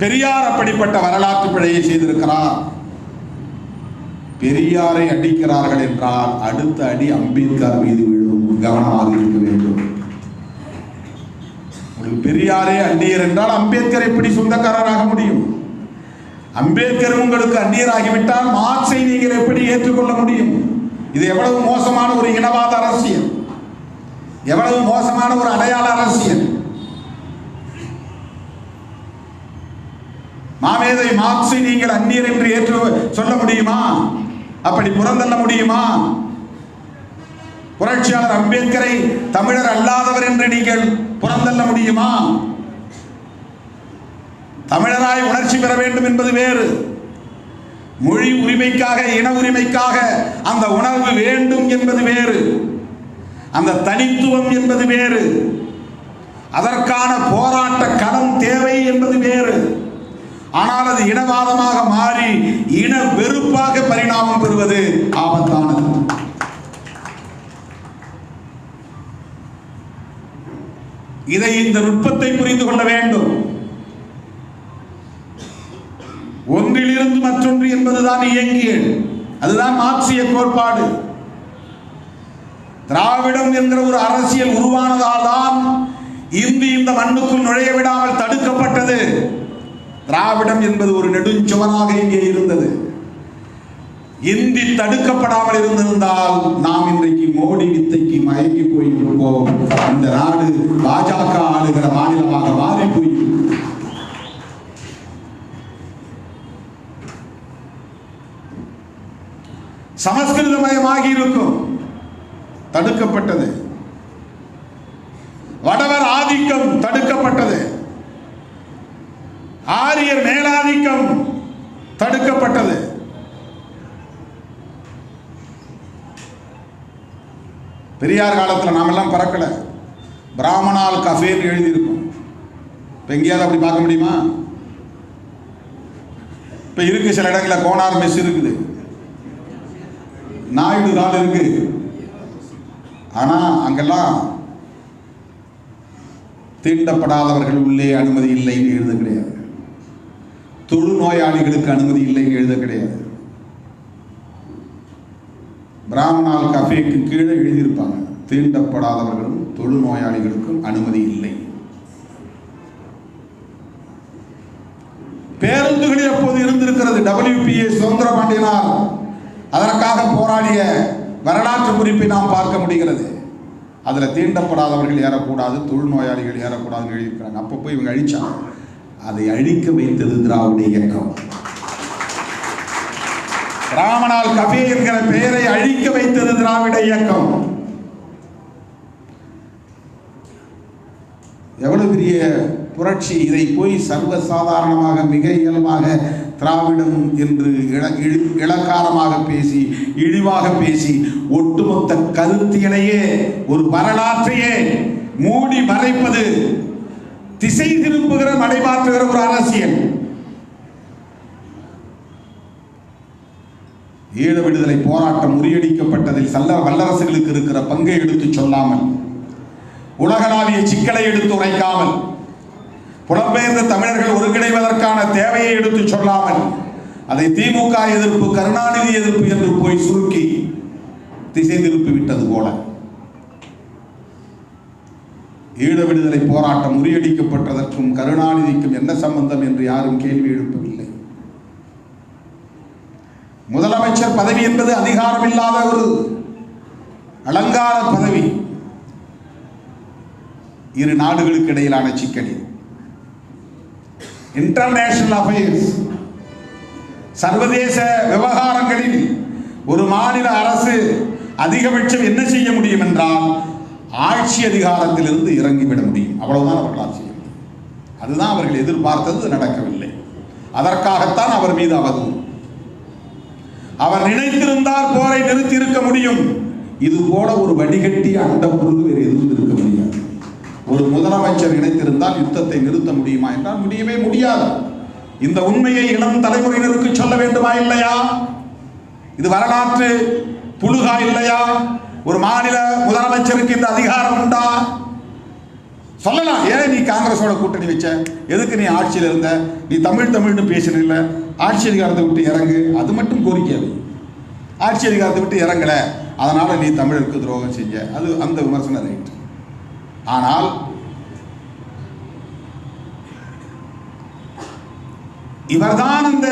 பெரியார் அப்படிப்பட்ட வரலாற்று பிழையை செய்திருக்கிறார். பெரியாரை அடிக்கிறார்கள் என்றால் அடுத்த அடி அம்பேத்கர் மீது விழும், கவனமாக இருக்க வேண்டும். பெரியாரே அந்நியர் என்றால் அம்பேத்கர் எப்படி சொந்தக்காரராக முடியும்? அம்பேத்கர் உங்களுக்கு அந்நியராகிவிட்டால் மார்க்ஸை நீங்கள் எப்படி ஏற்றுக்கொள்ள முடியும்? இது எவ்வளவு மோசமான ஒரு இனவாத அரசியல், எவ்வளவு மோசமான ஒரு அடையாள அரசியல். மாமேதை மார்க்ஸை நீங்கள் அந்நியர் என்று ஏற்று சொல்ல முடியுமா? அப்படி புறந்தள்ள முடியுமா? புரட்சியாளர் அம்பேத்கரை தமிழர் அல்லாதவர் என்று நீங்கள் புறந்தள்ள முடியுமா? தமிழராய் உணர்ச்சி பெற வேண்டும் என்பது வேறு, மொழி உரிமைக்காக, இன உரிமைக்காக அந்த உணர்வு வேண்டும் என்பது வேறு, அந்த தனித்துவம் என்பது வேறு, அதற்கான போராட்ட களம் தேவை என்பது வேறு. ஆனால் அது இனவாதமாக மாறி இன வெறுப்பாக பரிணாமம் பெறுவது ஆபத்தானது. இதை, இந்த நுட்பத்தை புரிந்து கொள்ள வேண்டும். ஒன்றிலிருந்து மற்றொன்று என்பதுதான் இயங்கியல், அதுதான் மார்க்சிய கோட்பாடு. திராவிடம் என்கிற ஒரு அரசியல் உருவானதால் தான் இந்தி இந்த மண்ணுக்குள் நுழைய விடாமல் தடுக்கப்பட்டது. திராவிடம் என்பது ஒரு நெடுஞ்சுவனாக இங்கே இருந்தது. இந்தி தடுக்கப்படாமல் இருந்திருந்தால் நாம் இன்றைக்கு மோடி வித்தைக்கு மயங்கி போயிருப்போம். இந்த நாடு பாஜக ஆளுகிற மாநிலமாக மாறி போயிருக்கும். சமஸ்கிருதமயமாகி இருக்கும், தடுக்கப்பட்டது. வடவர் ஆதிக்கம் தடுக்கப்பட்டது. ஆரியர் மேலாதிக்கம் தடுக்கப்பட்டது. பெரியார் காலத்தில் நாமெல்லாம் பறக்கல. பிராமணால் கஃபேன்னு எழுதியிருக்கும். இப்போ எங்கேயாவது அப்படி பார்க்க முடியுமா? இப்போ இருக்கு, சில இடங்களில் கோனார் மெஸ் இருக்குது, நாயுடு கால் இருக்கு. ஆனால் அங்கெல்லாம் தீண்டப்படாதவர்கள் உள்ளே அனுமதி இல்லைன்னு எழுத கிடையாது. தொழுநோயாளிகளுக்கு அனுமதி இல்லைன்னு எழுத கிடையாது. பிராமணால் கஃபேக்கு கீழே எழுதியிருப்பாங்க, தீண்டப்படாதவர்களும் தொழுநோயாளிகளுக்கும் அனுமதி இல்லை. பேருந்துகளில் எப்போது இருந்திருக்கிறது. WPA சுந்தரபாண்டியனார் அதற்காக போராடிய வரலாற்று குறிப்பை நாம் பார்க்க முடிகிறது. அதில் தீண்டப்படாதவர்கள் ஏறக்கூடாது, தொழுநோயாளிகள் ஏறக்கூடாதுன்னு எழுதியிருக்கிறாங்க. அப்போ போய் இவங்க அழிச்சாங்க. அதை அழிக்க வைத்தது திராவிட இயக்கம். பிராமணால் கஃபே என்கிற பெயரை அழிக்க வைத்தது திராவிட இயக்கம். எவ்வளவு பெரிய புரட்சி! இதை போய் சர்வசாதாரணமாக மிக இயல்பாக திராவிடம் என்று இளக்காரமாக பேசி, இழிவாக பேசி, ஒட்டுமொத்த கருத்தியலையே, ஒரு வரலாற்றையே மூடி மறைப்பது, திசை திருப்புகிற, மடைமாற்றுகிற ஒரு அரசியல். ஈழ விடுதலை போராட்டம் முறியடிக்கப்பட்டதில் வல்லரசுகளுக்கு இருக்கிற பங்கை எடுத்து சொல்லாமல், உலகளாவிய சிக்கலை எடுத்து உரைக்காமல், புலம்பெயர்ந்த தமிழர்கள் ஒருங்கிணைவதற்கான தேவையை எடுத்து சொல்லாமல், அதை திமுக எதிர்ப்பு, கருணாநிதி எதிர்ப்பு என்று போய் சுருக்கி திசை திருப்பி விட்டது போல. ஈழ விடுதலை போராட்டம் முறியடிக்கப்பட்டதற்கும் கருணாநிதிக்கும் என்ன சம்பந்தம் என்று யாரும் கேள்வி எழுப்பவில்லை. முதலமைச்சர் பதவி என்பது அதிகாரம் இல்லாத ஒரு அலங்கார பதவி. இரு நாடுகளுக்கு இடையிலான சிக்கலில் இன்டர்நேஷனல் அஃபேர்ஸ், சர்வதேச விவகாரங்களில் ஒரு மாநில அரசு அதிகபட்சம் என்ன செய்ய முடியும் என்றால் ஆட்சி அதிகாரத்திலிருந்து இறங்கிவிட முடியும். அவ்வளவுதான் அவர்களால் செய்ய முடியும். அதுதான் அவர்கள் எதிர்பார்த்தது, நடக்கவில்லை. அதற்காகத்தான் அவர் மீது அவதூறு. அவர் நினைத்திருந்தால் போரை நிறுத்தி இருக்க முடியும். இது போல ஒரு வடிகட்டிய அண்டப்பொருள் வேறு எதுவும் இருக்க முடியாது. ஒரு முதலமைச்சர் நினைத்திருந்தால் யுத்தத்தை நிறுத்த முடியுமா என்றால் முடியவே முடியாது. இந்த உண்மையை இளம் தலைமுறையினருக்கு சொல்ல வேண்டுமா இல்லையா? இது வரலாற்று புழுகா இல்லையா? ஒரு மாநில முதலமைச்சருக்கு இந்த அதிகாரம் உண்டா? சொல்லலாம். ஏன் நீ காங்கிரஸோட கூட்டணி வச்ச? எதுக்கு நீ ஆட்சியில் இருந்த? நீ தமிழ்னு பேசினில்ல, ஆட்சி அதிகாரத்தை விட்டு இறங்கு. அது மட்டும் கோரிக்கை. ஆட்சி அதிகாரத்தை விட்டு இறங்கல, அதனால நீ தமிழருக்கு துரோகம் செஞ்ச, அது அந்த விமர்சனம் ரைட். ஆனால் இவர்தான் அந்த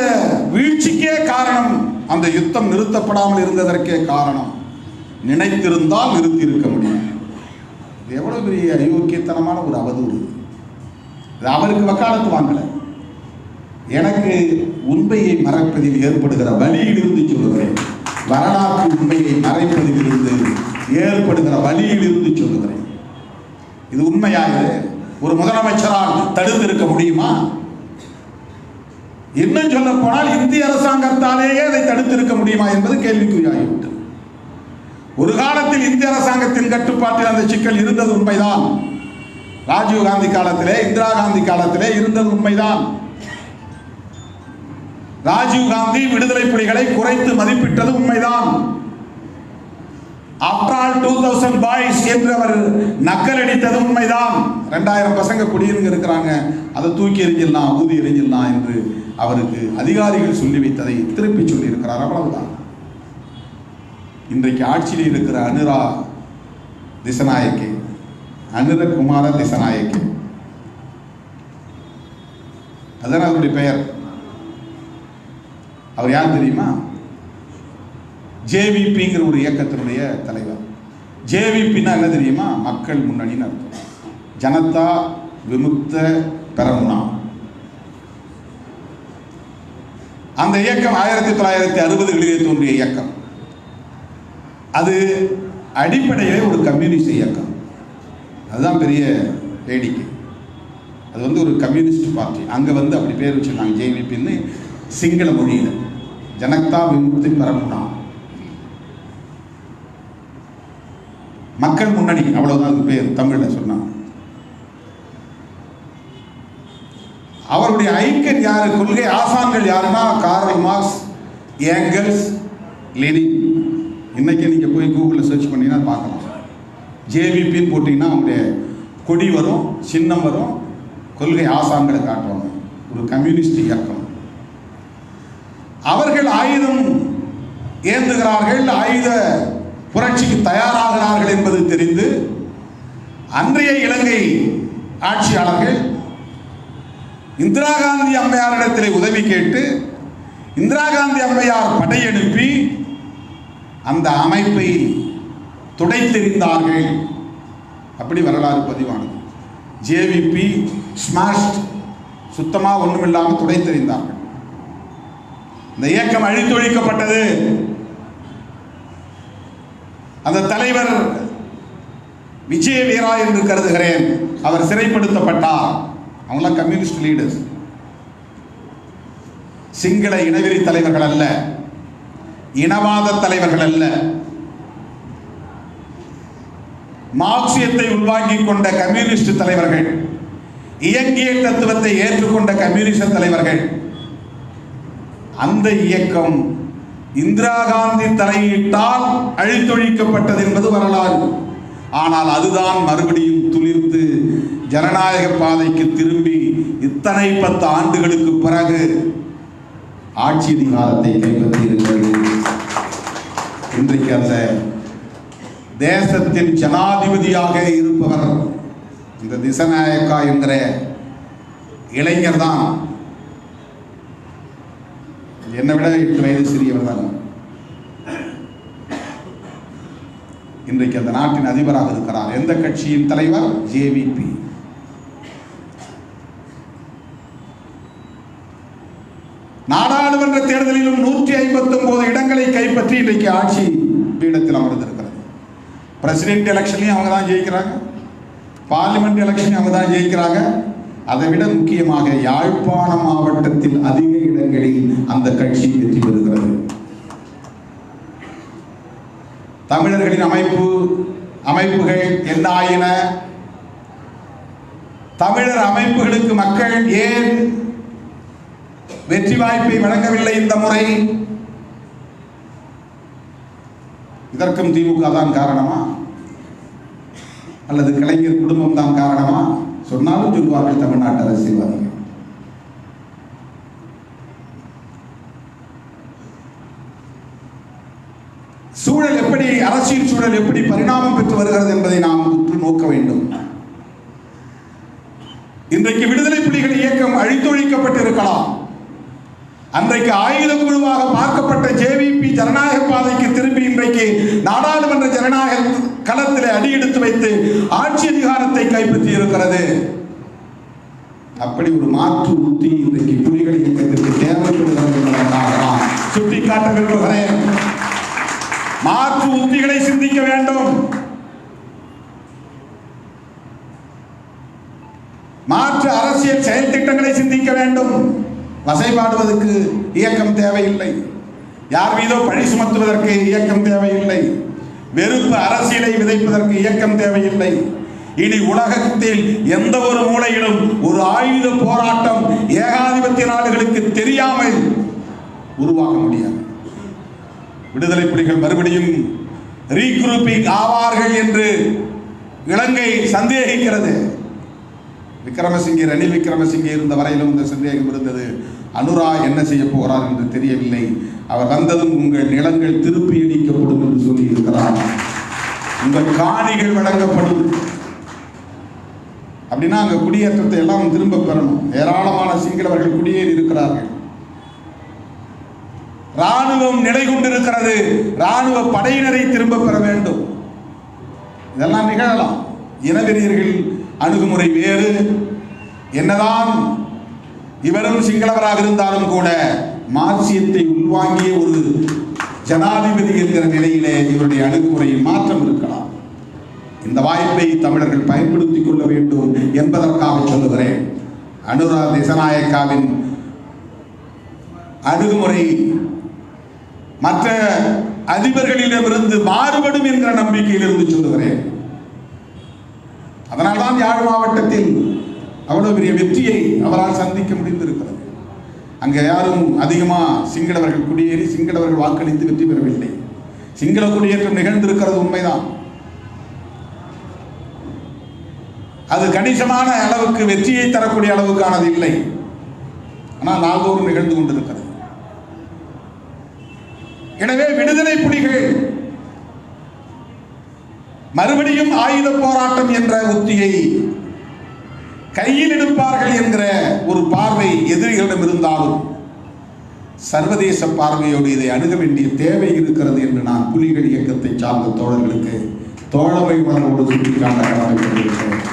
வீழ்ச்சிக்கே காரணம், அந்த யுத்தம் நிறுத்தப்படாமல் இருந்ததற்கே காரணம். நினைத்திருந்தால் நிறுத்தி இருக்க முடியும். இது எவ்வளவு பெரிய அயோக்கியத்தனமான ஒரு அவதூறு! அவருக்கு வக்காலத்து வாங்கல. எனக்கு உண்மையை மறைப்பதில் ஏற்படுகிற வலியிலிருந்து சொல்லுகிறேன். வரலாற்று உண்மையை மறைப்பதில் இருந்து ஏற்படுகிற வலியிலிருந்து சொல்லுகிறேன். இது உண்மையாக ஒரு முதலமைச்சரால் தடுத்து இருக்க முடியுமா? இன்னும் சொல்ல போனால் இந்திய அரசாங்கத்தாலேயே அதை தடுத்திருக்க முடியுமா என்பது கேள்விக்குறியாகிவிட்டது. ஒரு காலத்தில் இந்திய அரசாங்கத்தின் கட்டுப்பாட்டில் அந்த சிக்கல் இருந்தது உண்மைதான். ராஜீவ் காந்தி காலத்திலே, இந்திரா காந்தி காலத்திலே இருந்தது உண்மைதான். ராஜீவ் காந்தி விடுதலை புலிகளை குறைத்து மதிப்பிட்டது உண்மைதான். ஆஃப்டர் ஆல் 2000 பாய்ஸ் என்று அவர் நக்கல் அடித்தது உண்மைதான். 2000 பசங்க குடியிருங்க இருக்கிறாங்க, அதை தூக்கி எறிஞ்சிடலாம், ஊதி எறிஞ்சிடலாம் என்று அவருக்கு அதிகாரிகள் சொல்லி வைத்ததை திருப்பி சொல்லி இருக்கிறார். அவ்வளவுதான். இன்றைக்கு ஆட்சியில் இருக்கிற அனுரா திசநாயக்கே, அனுரகுமார திசநாயக்கே, அதான் அவருடைய பெயர். அவர் யார் தெரியுமா? ஜேவிபிங்கிற ஒரு இயக்கத்தினுடைய தலைவர். ஜேவிபின்னா என்ன தெரியுமா? மக்கள் முன்னணின்னு அர்த்தம். ஜனதா விமுக்த பெரமுனா. அந்த இயக்கம் 1960களிலே தோன்றிய இயக்கம். அது அடிப்படையிலே ஒரு கம்யூனிஸ்ட் இயக்கம். அதுதான் பெரிய வேடிக்கை. அது ஒரு கம்யூனிஸ்ட் பார்ட்டி. அங்கே அப்படி பேர் வச்சுருந்தாங்க, ஜேவிபின்னு சிங்கள மொழியில், ஜனக்தா விமுக்தி பெரமுனா, மக்கள் முன்னணி, அவ்வளவுதான் அது பேர் தமிழில் சொன்னாங்க. அவருடைய ஐக்கியம் யாரு, கொள்கை ஆசான்கள் யாருன்னா கார்ல் மார்க்ஸ், ஏங்கல்ஸ், லெனின். இன்னைக்கு நீங்க போய் கூகுளில் சர்ச் பண்ணீங்கன்னா பார்க்கலாம். ஜேவிபின்னு போட்டீங்கன்னா அவங்களுடைய கொடி வரும், சின்னம் வரும், கொள்கை ஆசான்களை காட்டுவாங்க. ஒரு கம்யூனிஸ்ட் இயக்கம். அவர்கள் ஆயுதம் ஏந்துகிறார்கள், ஆயுத புரட்சிக்கு தயாராகிறார்கள் என்பது தெரிந்து அன்றைய இலங்கை ஆட்சியாளர்கள் இந்திரா காந்தி அம்மையாரிடத்தில் உதவி கேட்டு இந்திரா காந்தி அம்மையார் படையெடுப்பி அந்த அமைப்பை துடைத்தெறிந்தார்கள். அப்படி வரலாறு பதிவானது. ஜேவிபி ஸ்மாஷ்ட், சுத்தமாக ஒன்றுமில்லாமல் துடைத்தெறிந்தார்கள். இந்த இயக்கம் அழித்தொழிக்கப்பட்டது. அந்த தலைவர் விஜய வீரா என்று கருதுகிறேன், அவர் சிறைப்படுத்தப்பட்டார். அவங்களாம் கம்யூனிஸ்ட் லீடர்ஸ், சிங்கள இனவெறி தலைவர்கள் அல்ல, இனவாத தலைவர்கள் அல்ல, மார்க்சியத்தை உள்வாங்கிக் கொண்ட கம்யூனிஸ்ட் தலைவர்கள், இயங்கியல் தத்துவத்தை ஏற்றுக்கொண்ட கம்யூனிஸ்ட் தலைவர்கள். அந்த இயக்கம் இந்திரா காந்தி தலையிட்டால் அழித்தொழிக்கப்பட்டது என்பது வரலாறு. ஆனால் அதுதான் மறுபடியும் துளிர்த்து ஜனநாயக பாதைக்கு திரும்பி இத்தனை 10 ஆண்டுகளுக்கு பிறகு ஆட்சி அதிகாரத்தை கைப்பற்றி இருக்கிறது. இன்றைக்கு அந்த தேசத்தின் ஜனாதிபதியாக இருப்பவர் இந்த திசநாயக்கா என்கிற இளைஞர் தான். என்னை விட 8 வயது சிறியவர் தான். இன்றைக்கு அந்த நாட்டின் அதிபராக இருக்கிறார். எந்த கட்சியின் தலைவர்? ஜேவிபி. நாடாளுமன்ற தேர்தலிலும் 159 இடங்களை கைப்பற்றி இன்றைக்கு ஆட்சி பீடத்தில் அமர்ந்திருக்கிறது. பிரசிடென்ட் எலெக்ஷன்லையும் அவங்க தான் ஜெயிக்கிறாங்க, பார்லிமெண்ட் எலெக்ஷன் அவங்க தான் ஜெயிக்கிறாங்க. அதை விட முக்கியமாக யாழ்ப்பாண மாவட்டத்தில் அதிக இடங்களில் அந்த கட்சி வெற்றி பெறுகிறது. தமிழர்களின் அமைப்புகள் என்ன ஆயின? தமிழர் அமைப்புகளுக்கு மக்கள் ஏன் வெற்றி வாய்ப்பை வழங்கவில்லை இந்த முறை? இதற்கும் திமுக தான் காரணமா அல்லது கலைஞர் குடும்பம் தான் காரணமா? சொன்னாலும் சொல்வார்கள் தமிழ்நாட்டு அரசியல்வாதிகள். சூழல் எப்படி, அரசியல் சூழல் எப்படி பரிணாமம் பெற்று வருகிறது என்பதை நாம் உற்று நோக்க வேண்டும். இன்றைக்கு விடுதலை புலிகள் இயக்கம் அழித்தொழிக்கப்பட்டிருக்கலாம். அன்றைக்கு ஆயுத குழுவாக பார்க்கப்பட்ட ஜேவிபி ஜனநாயக பாதைக்கு திரும்பி இன்றைக்கு நாடாளுமன்ற ஜனநாயக களத்திலே அடியெடுத்து வைத்து ஆட்சி அதிகாரத்தை கைப்பற்றி இருக்கிறது. அப்படி ஒரு மாற்று உத்தி இன்றைக்கு புலிகள் இயக்கத்திற்கு தேவைப்படுகிறது என்பதற்காக சுட்டிக்காட்ட விரும்புகிறேன். மாற்று உத்திகளை சிந்திக்க வேண்டும். மாற்று அரசியல் செயல் திட்டங்களை சிந்திக்க வேண்டும். வசைபாடுவதற்கு இயக்கம் தேவையில்லை. யார் மீதோ பழி சுமத்துவதற்கு இயக்கம் தேவையில்லை. வெறுப்பு அரசியலை விதைப்பதற்கு இயக்கம் தேவையில்லை. இனி உலகத்தில் எந்த ஒரு மூலையிலும் ஒரு ஆயுத போராட்டம் ஏகாதிபத்திய நாடுகளுக்கு தெரியாமல் உருவாக முடியாது. விடுதலை புலிகள் மறுபடியும் ரீக்ரூப்பிங் ஆவார்கள் என்று இலங்கை சந்தேகிக்கிறது. விக்ரமசிங்கே, ரணில் விக்ரமசிங்கே இருந்த வரையிலும் இந்த சந்தேகம் இருந்தது. அனுரா என்ன செய்ய போகிறார் என்று தெரியவில்லை. அவர் வந்ததும் உங்கள் நிலங்கள் திருப்பி அளிக்கப்படும் என்று சொல்லி இருக்கிறார். உங்கள் காணிகள் வழங்கப்படும். அப்படின்னா அங்க குடியேற்றத்தை எல்லாம் திரும்ப பெறணும். ஏராளமான சிங்களவர்கள் குடியேறி இருக்கிறார்கள். ராணுவம் நிலை கொண்டிருக்கிறது. ராணுவ படையினரை திரும்ப பெற வேண்டும். இதெல்லாம் நிகழலாம். இனவெறியர்கள் அணுகுமுறை வேறு. என்னதான் இவரும் சிங்களவராக இருந்தாலும் கூட மார்க்சியத்தை உள்வாங்கிய ஒரு ஜனாதிபதி என்கிற நிலையிலே இவருடைய அணுகுமுறையில் மாற்றம் இருக்கலாம். இந்த வாய்ப்பை தமிழர்கள் பயன்படுத்திக் கொள்ள வேண்டும் என்பதற்காக சொல்லுகிறேன். அனுரா திசாநாயக்காவின் அணுகுமுறை மற்ற அதிபர்களிடமிருந்து மாறுபடும் என்ற நம்பிக்கையிலிருந்து சொல்லுகிறேன். அதனால்தான் யாழ் மாவட்டத்தில் அவ்வளவு பெரிய வெற்றியை அவரால் சந்திக்க முடிந்திருக்கிறது. அங்கே யாரும் அதிகமாக சிங்களவர்கள் குடியேறி சிங்களவர்கள் வாக்களித்து வெற்றி பெறவில்லை. சிங்கள குடியேற்றம் நிகழ்ந்திருக்கிறது உண்மைதான். அது கணிசமான அளவுக்கு வெற்றியை தரக்கூடிய அளவுக்கானது இல்லை. ஆனால் நாள்தோறும் நிகழ்ந்து கொண்டிருக்கிறது. எனவே விடுதலை புலிகள் மறுபடியும் ஆயுத போராட்டம் என்ற உத்தியை கையில் எடுப்பார்கள் என்கிற ஒரு பார்வை எதிரிகளிடம் இருந்தாலும் சர்வதேச பார்வையோடு இதை அணுக வேண்டிய தேவை இருக்கிறது என்று நான் புலிகள் இயக்கத்தை சார்ந்த தோழர்களுக்கு தோழமை உணர்வோடு சுட்டிக்காட்ட கடமைப்பட்டிருக்கிறேன்.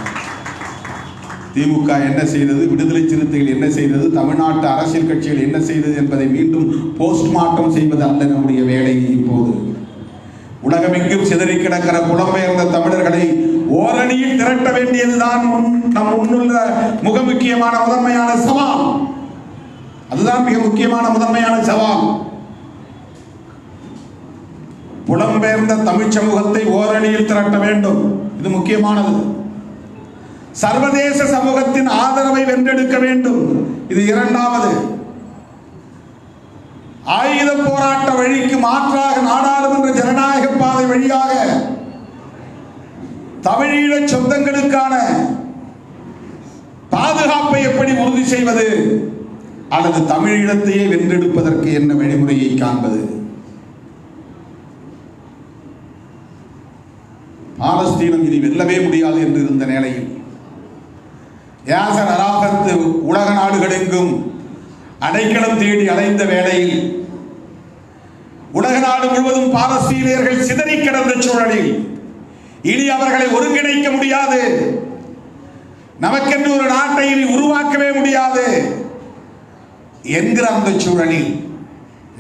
திமுக என்ன செய்தது, விடுதலை சிறுத்தைகள் என்ன செய்தது, தமிழ்நாட்டு அரசியல் கட்சிகள் என்ன செய்தது என்பதை மீண்டும் போஸ்ட்மார்ட்டம் செய்வது அல்ல நம்முடைய வேலை. இப்போது உலகமெங்கும் சிதறி கிடக்கிற புலம்பெயர்ந்த தமிழர்களை ஓரணியில் திரட்ட வேண்டியதுதான் நம் முன்னுள்ள மிக முக்கியமான முதன்மையான சவால். அதுதான் மிக முக்கியமான முதன்மையான சவால். புலம்பெயர்ந்த தமிழ் சமூகத்தை ஓரணியில் திரட்ட வேண்டும். இது முக்கியமானது. சர்வதேச சமூகத்தின் ஆதரவை வென்றெடுக்க வேண்டும். இது இரண்டாவது. ஆயுத போராட்ட வழிக்கு மாற்றாக நாடாளுமன்ற ஜனநாயக பாதை வழியாக தமிழீழ சொந்தங்களுக்கான பாதுகாப்பை எப்படி உறுதி செய்வது, அல்லது தமிழீழத்தையே வென்றெடுப்பதற்கு என்ன வழிமுறையை காண்பது. பாலஸ்தீனம் இனி வெல்லவே முடியாது என்று இருந்த நிலையில் யாசர் அரஃபத் உலக நாடுகளெங்கும் அடைக்கலம் தேடி அலைந்த வேளையில் உலக நாடு முழுவதும் பாலஸ்தீனியர்கள் சிதறி கிடந்த சூழலில் இனி அவர்களை ஒருங்கிணைக்க முடியாது, நமக்கென்று ஒரு நாட்டை இனி உருவாக்கவே முடியாது என்கிற அந்த சூழலில்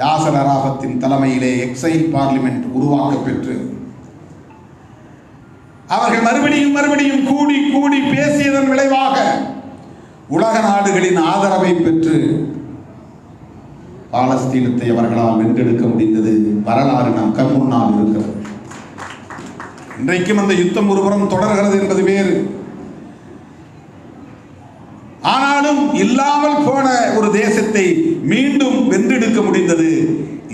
யாசர் அரஃபத்தின் தலைமையிலே எக்ஸைல் பார்லிமெண்ட் உருவாக்க பெற்று அவர்கள் மறுபடியும் கூடி கூடி பேசியதன் விளைவாக உலக நாடுகளின் ஆதரவை பெற்று பாலஸ்தீனத்தை அவர்களால் வென்றெடுக்க முடிந்தது. வரலாறு நம் கண் முன்னால் இருக்கிறது. இன்றைக்கும் அந்த யுத்தம் ஒருபுறம் தொடர்கிறது என்பது வேறு. ஆனாலும் இல்லாமல் போன ஒரு தேசத்தை மீண்டும் வென்றெடுக்க முடிந்தது.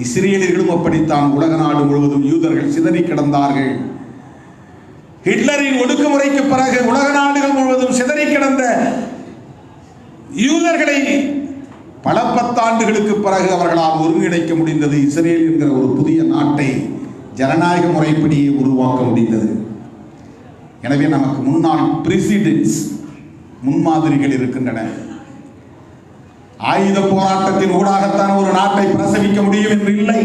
இஸ்ரேலியர்களும் அப்படித்தான். உலக நாடு முழுவதும் யூதர்கள் சிதறி கிடந்தார்கள். ஹிட்லரின் ஒடுக்குமுறைக்கு பிறகு உலக நாடுகள் முழுவதும் சிதறி கிடந்த யூதர்களை பல பத்தாண்டுகளுக்கு பிறகு அவர்களால் ஒருங்கிணைக்க முடிந்தது. இஸ்ரேல் என்கிற ஒரு புதிய நாட்டை ஜனநாயக முறைப்படியே உருவாக்க முடிந்தது. எனவே நமக்கு முன்னால் பிரசிடென்ட்ஸ் முன்மாதிரிகள் இருக்கின்றன. ஆயுத போராட்டத்தின் ஊடாகத்தான் ஒரு நாட்டை பிரசவிக்க முடியும் என்று இல்லை.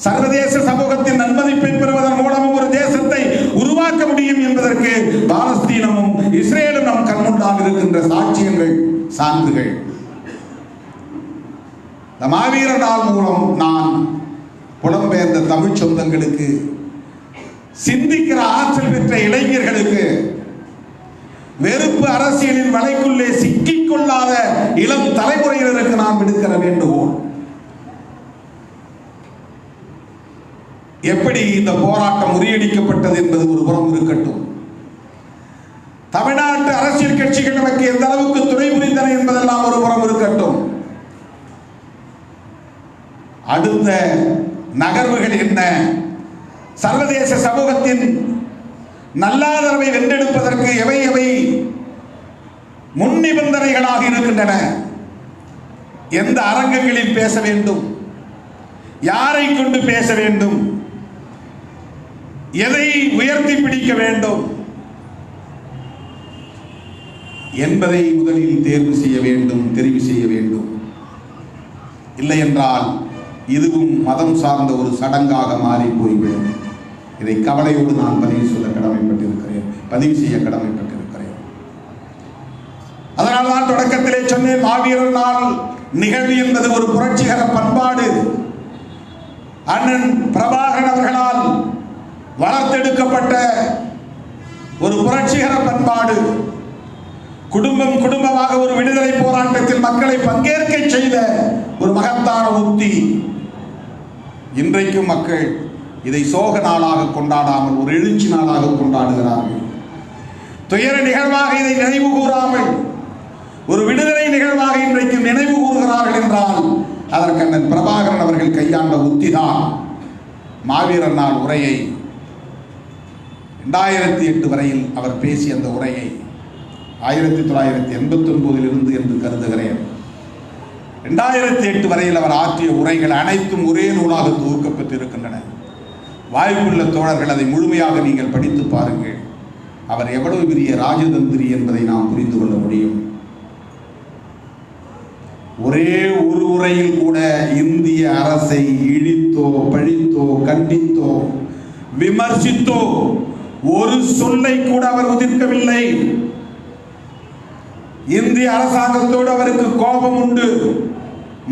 சர்வதேச சமூகத்தின் நன்மதிப்பை பெறுவதன் மூலமும் ஒரு தேசத்தை உருவாக்க முடியும் என்பதற்கு பாலஸ்தீனமும் இஸ்ரேலும் நம் கண்முன்னால் இருக்கின்ற சாட்சியங்கள், சான்றுகள். இந்த மாவீரர் நாள் மூலம் நான் புலம்பெயர்ந்த தமிழ் சொந்தங்களுக்கு, சிந்திக்கிற ஆற்றல் பெற்ற இளைஞர்களுக்கு, வெறுப்பு அரசியலின் வலைக்குள்ளே சிக்கிக் கொள்ளாத இளம் தலைமுறையினருக்கு நாம் விடுக்கிற வேண்டுகோள். எப்படி இந்த போராட்டம் முறியடிக்கப்பட்டது என்பது ஒரு புறம் இருக்கட்டும், தமிழ்நாட்டு அரசியல் கட்சிகள் நமக்கு எந்த அளவுக்கு துணை புரிந்தன என்பதெல்லாம் ஒரு புறம் இருக்கட்டும். அடுத்த நகர்வுகள் என்ன? சர்வதேச சமூகத்தின் நல்லாதரவை வென்றெடுப்பதற்கு எவை எவை முன் நிபந்தனைகளாக இருக்கின்றன? எந்த அரங்கங்களில் பேச வேண்டும்? யாரை கொண்டு பேச வேண்டும்? எதை உயர்த்தி பிடிக்க வேண்டும் என்பதை முதலில் தேர்வு செய்ய வேண்டும், தெரிவு செய்ய வேண்டும். இல்லை என்றால் இதுவும் மதம் சார்ந்த ஒரு சடங்காக மாறி போய்விடும். இதை கவலையோடு நான் பதிவு செய்ய கடமைப்பட்டிருக்கிறேன். அதனால் தான் தொடக்கத்திலே சொன்னேன், மாவீரர் நாள் நிகழ்வு என்பது ஒரு புரட்சிகர பண்பாடு. அண்ணன் பிரபாகரன் அவர்களால் வளர்த்தெடுக்கப்பட்ட ஒரு புரட்சிகர பண்பாடு, குடும்பம் குடும்பமாக ஒரு விடுதலை போராட்டத்தில் மக்களை பங்கேற்க செய்த ஒரு மகத்தான உத்தி. இன்றைக்கும் மக்கள் இதை சோக நாளாக கொண்டாடாமல் ஒரு எழுச்சி நாளாக கொண்டாடுகிறார்கள். துயர நிகழ்வாக இதை நினைவு கூறாமல் ஒரு விடுதலை நிகழ்வாக இன்றைக்கு நினைவு கூறுகிறார்கள் என்றால் அதற்கு அண்ணன் பிரபாகரன் அவர்கள் கையாண்ட உத்திதான். மாவீரர் நாள் உரையை 2008 வரையில் அவர் பேசிய அந்த உரையை 1989 என்று கருதுகிறேன். 2008 வரையில் அவர் ஆற்றிய உரைகள் அனைத்தும் ஒரே நூலாக தொகுக்கப்பட்டிருக்கின்றன. வாய்ப்புள்ள தோழர்கள் அதை முழுமையாக நீங்கள் படித்து பாருங்கள். அவர் எவ்வளவு பெரிய ராஜதந்திரி என்பதை நாம் புரிந்து கொள்ள முடியும். ஒரே ஒரு உரையில் கூட இந்திய அரசை இழித்தோ பழித்தோ கண்டித்தோ விமர்சித்தோ ஒரு சொல்லை கூட அவர் உதிர்க்கவில்லை. இந்திய அரசாங்கத்தோடு அவருக்கு கோபம் உண்டு,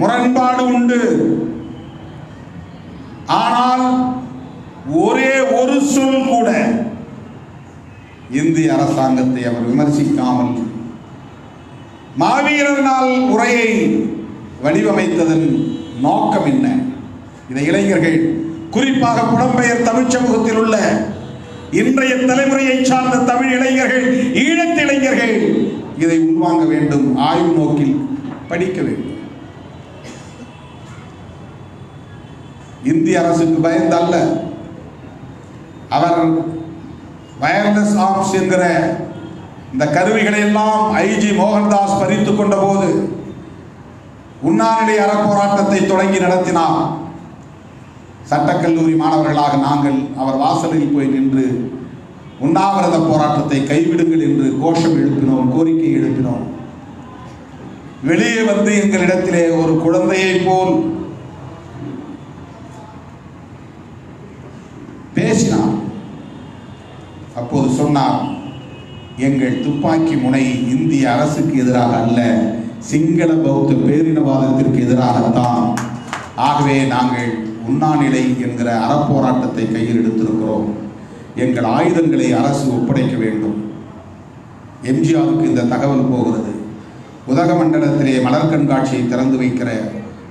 முரண்பாடு உண்டு. ஆனால் ஒரே ஒரு சொல் கூட இந்திய அரசாங்கத்தை அவர் விமர்சிக்காமல் மாவீரர் நாள் உரையை வடிவமைத்ததன் நோக்கம் என்ன? இதை இளைஞர்கள், குறிப்பாக புலம்பெயர் தமிழ் சமூகத்தில் உள்ள இன்றைய தலைமுறையை சார்ந்த தமிழ் இளைஞர்கள், ஈழத்து இளைஞர்கள் இதை உள்வாங்க வேண்டும், ஆய்வு நோக்கில் படிக்க வேண்டும். இந்திய அரசுக்கு பயந்தல்ல, அவர் வயர்லெஸ் ஆர்ம்ஸ் என்கிற இந்த கருவிகளை எல்லாம் ஐஜி மோகன்தாஸ் பறித்துக் கொண்ட போது உண்ணாநிலை அறப்போராட்டத்தை தொடங்கி நடத்தினார். சட்டக்கல்லூரி மாணவர்களாக நாங்கள் அவர் வாசலில் போய் நின்று உண்ணாவிரத போராட்டத்தை கைவிடுங்கள் என்று கோஷம் எழுப்பினோம், கோரிக்கை எழுப்பினோம். வெளியே வந்து எங்களிடத்திலே ஒரு குழந்தையை போல் பேசினார். அப்போது சொன்னார், எங்கள் துப்பாக்கி முனை இந்திய அரசுக்கு எதிராக அல்ல, சிங்கள பௌத்த பேரினவாதத்திற்கு எதிராகத்தான். ஆகவே நாங்கள் உண்ணாநிலை என்கிற அறப்போராட்டத்தை கையில் எடுத்திருக்கிறோம். எங்கள் ஆயுதங்களை அரசு ஒப்படைக்க வேண்டும். எம்ஜிஆருக்கு இந்த தகவல் போகிறது. உதகமண்டலத்திலே மலர் கண்காட்சியை திறந்து வைக்கிற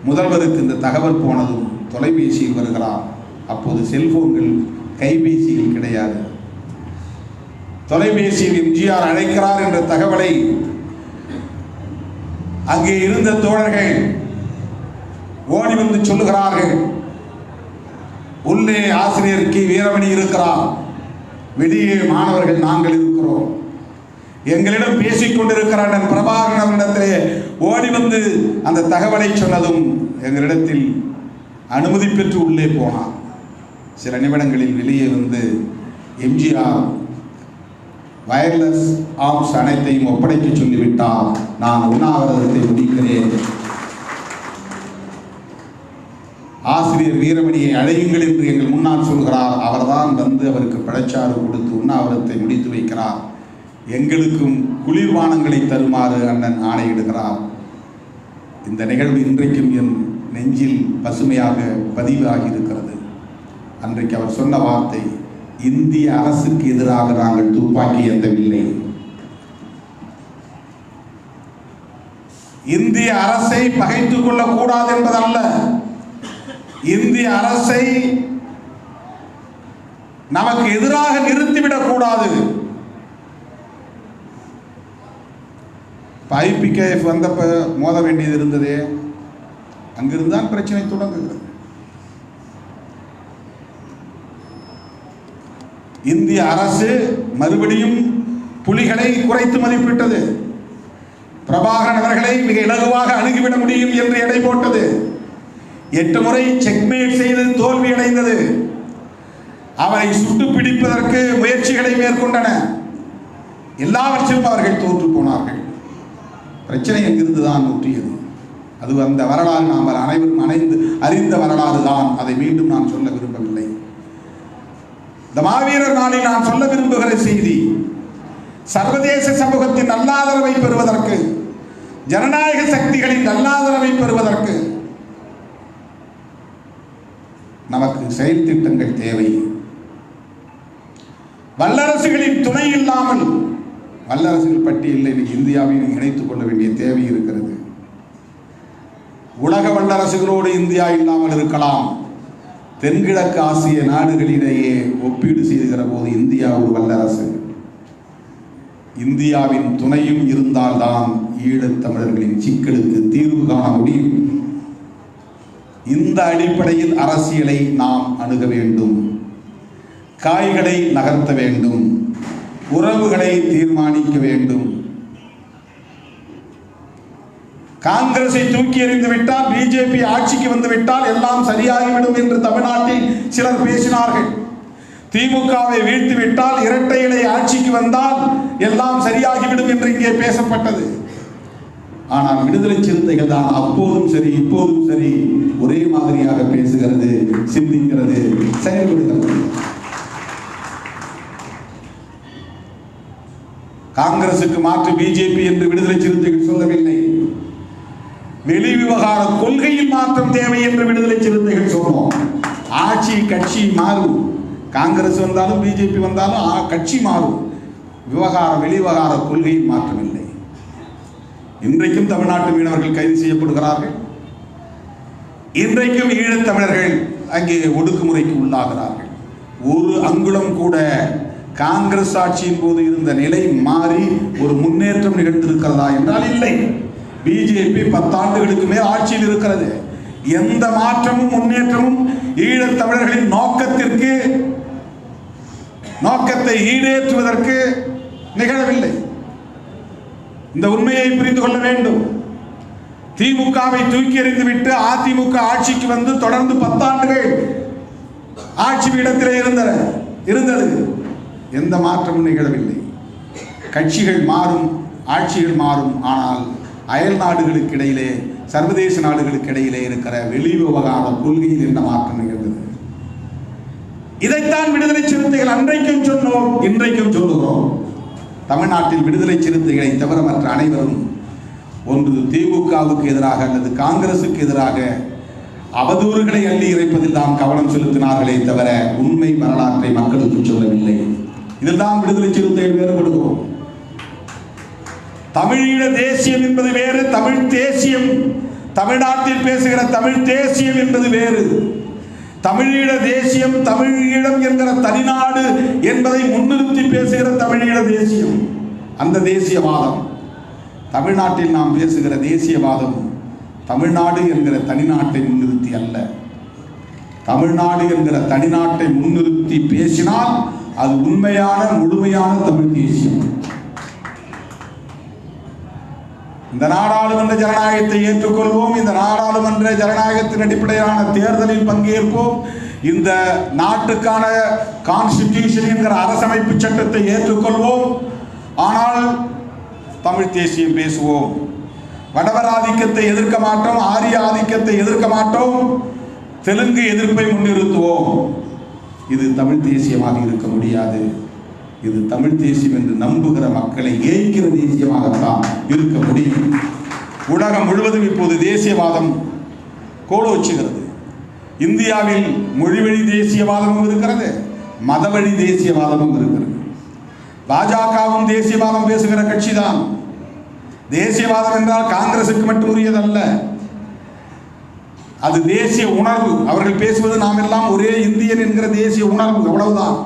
முதல்வருக்கு இந்த தகவல் போனதும் தொலைபேசியில் வருகிறார். அப்போது செல்போன்கள், கைபேசிகள் கிடையாது. தொலைபேசியில் எம்ஜிஆர் அழைக்கிறார் என்ற தகவலை அங்கே இருந்த தோழர்கள் ஓடி வந்து சொல்லுகிறார்கள். உள்ளே ஆசிரியர் கி வீரமணி இருக்கிறார், வெளியே மாணவர்கள் நாங்கள் இருக்கிறோம். எங்களிடம் பேசிக் கொண்டிருக்கிறார் பிரபாகரன் அவரிடத்திலே ஓடி வந்து அந்த தகவலை சொன்னதும் எங்களிடத்தில் அனுமதி பெற்று உள்ளே போனார். சில நிமிடங்களில் வெளியே வந்து எம்ஜிஆர் வயர்லெஸ் ஆர்ம்ஸ் அனைத்தையும் ஒப்படைக்க சொல்லிவிட்டார், நான் உண்ணாவிரதத்தை முடிக்கிறேன், ஆசிரியர் வீரமணியை அழையுங்கள் என்று எங்கள் முன்னால் சொல்கிறார். அவர்தான் வந்து அவருக்கு பழச்சாறு கொடுத்து உண்ணாவிரதத்தை முடித்து வைக்கிறார். எங்களுக்கும் குளிர்பானங்களை தருமாறு அண்ணன் ஆணையிடுகிறார். இந்த நிகழ்வு இன்றைக்கும் என் நெஞ்சில் பசுமையாக பதிவாகி இருக்கிறது. அன்றைக்கு அவர் சொன்ன வார்த்தை, இந்திய அரசுக்கு எதிராக நாங்கள் துப்பாக்கி ஏந்தவில்லை, இந்திய அரசை பகைத்துக் கொள்ளக்கூடாது என்பதல்ல, இந்திய அரசை நமக்கு எதிராக நிறுத்திவிடக் கூடாது. IPKF வந்தப்ப மோத வேண்டியது இருந்ததே, அங்கிருந்தான் பிரச்சனை தொடங்குகிறது. இந்திய அரசு மறுபடியும் புலிகளை குறைத்து மதிப்பிட்டது. பிரபாகரன் அவர்களை மிக இலகுவாக அணுகிவிட முடியும் என்று எடை போட்டது. 8 முறை செக்மேட் செய்து தோல்வி அடைந்தது. அவரை சுட்டு பிடிப்பதற்கு முயற்சிகளை மேற்கொண்டன. எல்லாவற்றிலும் அவர்கள் தோற்று போனார்கள். பிரச்சனை எங்கிருந்து தான் முற்றியது. அது அந்த வரலாறு நாம் அனைவரும் அறிந்த வரலாறு தான். அதை மீண்டும் நான் சொல்ல விரும்பவில்லை. இந்த மாவீரர் நாளில் நான் சொல்ல விரும்புகிற செய்தி, சர்வதேச சமூகத்தின் நல்லாதரவை பெறுவதற்கு, ஜனநாயக சக்திகளின் நல்லாதரவை பெறுவதற்கு நமக்கு செயல் திட்டங்கள் தேவை. வல்லரசுகளின் துணை இல்லாமல் வல்லரசுகள் பட்டியலில் இந்தியாவை இணைத்துக் கொள்ள வேண்டிய தேவை இருக்கிறது. உலக வல்லரசுகளோடு இந்தியா இல்லாமல் இருக்கலாம். தென்கிழக்கு ஆசிய நாடுகளிடையே ஒப்பீடு செய்கிற போது இந்தியா ஒரு வல்லரசு. இந்தியாவின் துணையும் இருந்தால்தான் ஈழத்தமிழர்களின் சிக்கலுக்கு தீர்வு காண முடியும். இந்த அடிப்படையில் அரசியலை நாம் அணுக வேண்டும். காய்களை நகர்த்த வேண்டும். உறவுகளை தீர்மானிக்க வேண்டும். காங்கிரஸை தூக்கி எறிந்து விட்டால், பிஜேபி ஆட்சிக்கு வந்து விட்டால் எல்லாம் சரியாகிவிடும் என்று தமிழ்நாட்டில் சிலர் பேசினார்கள். திமுகவை வீழ்த்தி விட்டால், இரட்டை இலை ஆட்சிக்கு வந்தால் எல்லாம் சரியாகிவிடும் என்று இங்கே பேசப்பட்டது. ஆனால் விடுதலை சிறுத்தைகள் தான் அப்போதும் சரி இப்போதும் சரி ஒரே மாதிரியாக பேசுகிறது, சிந்திக்கிறது, செயல்படுகிறது. காங்கிரசுக்கு மாற்று பிஜேபி என்று விடுதலை சிறுத்தைகள் சொல்லவில்லை. வெளி விவகார கொள்கையில் மாற்றம் தேவை என்று விடுதலை சிறுத்தைகள் சொன்னோம். ஆட்சி கட்சி மாறும், காங்கிரஸ் வந்தாலும் பிஜேபி வந்தாலும் கட்சி மாறும். வெளிவிவகார கொள்கையில் மாற்றம் இல்லை. இன்றைக்கும் தமிழ்நாட்டு மீனவர்கள் கைது செய்யப்படுகிறார்கள். இன்றைக்கும் ஈழத்தமிழர்கள் அங்கே ஒடுக்குமுறைக்கு உள்ளாகிறார்கள். ஒரு அங்குலம் கூட காங்கிரஸ் ஆட்சியின் போது இருந்த நிலை மாறி ஒரு முன்னேற்றம் நிகழ்ந்திருக்கிறதா என்றால் இல்லை. பிஜேபி 10 ஆண்டுகளுக்கு மேல் ஆட்சியில் இருக்கிறது. எந்த மாற்றமும் முன்னேற்றமும் ஈழத்தமிழர்களின் நோக்கத்தை ஈடேற்றுவதற்கு நிகழவில்லை. இந்த உண்மையை புரிந்து கொள்ள வேண்டும். திமுகவை தூக்கி எறிந்துவிட்டு அதிமுக ஆட்சிக்கு வந்து தொடர்ந்து 10 ஆண்டுகள் ஆட்சி பீடத்திலே இருந்தது. எந்த மாற்றமும் நிகழவில்லை. கட்சிகள் மாறும், ஆட்சிகள் மாறும். ஆனால் அயல் நாடுகளுக்கு இடையிலே, சர்வதேச நாடுகளுக்கு இடையிலே இருக்கிற வெளி விவகார கொள்கையில் என்ன மாற்றம் நிகழ்ந்தது? இதைத்தான் விடுதலை சிறுத்தைகள் அன்றைக்கும் சொன்னோம், இன்றைக்கும் சொல்லுகிறோம். தமிழ்நாட்டில் விடுதலை சிறுத்தைகளை தவிர மற்ற அனைவரும் ஒன்று திமுகவுக்கு எதிராக அல்லது காங்கிரசுக்கு எதிராக அவதூறுகளை அள்ளி இறைப்பதில் தான் கவனம் செலுத்தினார்களே தவிர உண்மை வரலாற்றை மக்களுக்கு சொல்லவில்லை. இதில் தான் விடுதலை சிறுத்தைகள் வேறுபடுகிறோம். தமிழீழ தேசியம் என்பது வேறு, தமிழ் தேசியம், தமிழ்நாட்டில் பேசுகிற தமிழ் தேசியம் என்பது வேறு. தமிழீழ தேசியம், தமிழீழம் என்கிற தனிநாடு என்பதை முன்னிறுத்தி பேசுகிற தமிழீழ தேசியம், அந்த தேசியவாதம். தமிழ்நாட்டில் நாம் பேசுகிற தேசியவாதம் தமிழ்நாடு என்கிற தனிநாட்டை முன்னிறுத்தி அல்ல. தமிழ்நாடு என்கிற தனிநாட்டை முன்னிறுத்தி பேசினால் அது உண்மையான முழுமையான தமிழ் தேசியம். இந்த நாடாளுமன்ற ஜனநாயகத்தை ஏற்றுக்கொள்வோம். இந்த நாடாளுமன்ற ஜனநாயகத்தின் அடிப்படையிலான தேர்தலில் பங்கேற்போம். இந்த நாட்டுக்கான கான்ஸ்டிடியூஷன் என்கிற அரசமைப்பு சட்டத்தை ஏற்றுக்கொள்வோம். ஆனால் தமிழ் தேசியம் பேசுவோம். வடவர் ஆதிக்கத்தை எதிர்க்க மாட்டோம், ஆரிய ஆதிக்கத்தை எதிர்க்க மாட்டோம், தெலுங்கு எதிர்ப்பை முன்னிறுத்துவோம். இது தமிழ் தேசியமாக இருக்க முடியாது. இது தமிழ் தேசியம் என்று நம்புகிற மக்களை ஏய்க்கிற தேசியமாகத்தான் இருக்க முடியும். உலகம் முழுவதும் இப்போது தேசியவாதம் கோலோச்சுகிறது. இந்தியாவில் மொழிவழி தேசியவாதமும் இருக்கிறது, மதவழி தேசியவாதமும் இருக்கிறது. பாஜகவும் தேசியவாதம் பேசுகிற கட்சி தான். தேசியவாதம் என்றால் காங்கிரசுக்கு மட்டும் உரியதல்ல, அது தேசிய உணர்வு. அவர்கள் பேசுவது நாம் எல்லாம் ஒரே இந்தியன் என்கிற தேசிய உணர்வு, அவ்வளவுதான்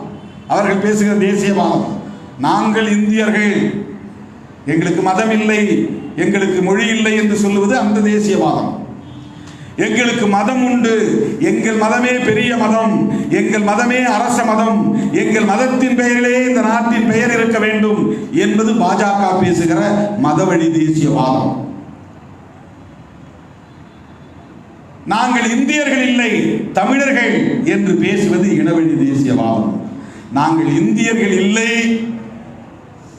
அவர்கள் பேசுகிற தேசியவாதம். நாங்கள் இந்தியர்கள், எங்களுக்கு மதம் இல்லை, எங்களுக்கு மொழி இல்லை என்று சொல்லுவது அந்த தேசியவாதம். எங்களுக்கு மதம் உண்டு, எங்கள் மதமே பெரிய மதம், எங்கள் மதமே அரச மதம், எங்கள் மதத்தின் பெயரிலே இந்த நாட்டின் பெயர் இருக்க வேண்டும் என்பது பாஜக பேசுகிற மதவழி தேசியவாதம். நாங்கள் இந்தியர்கள் இல்லை, தமிழர்கள் என்று பேசுவது இனவழி தேசியவாதம். நாங்கள் இந்தியர்கள் இல்லை,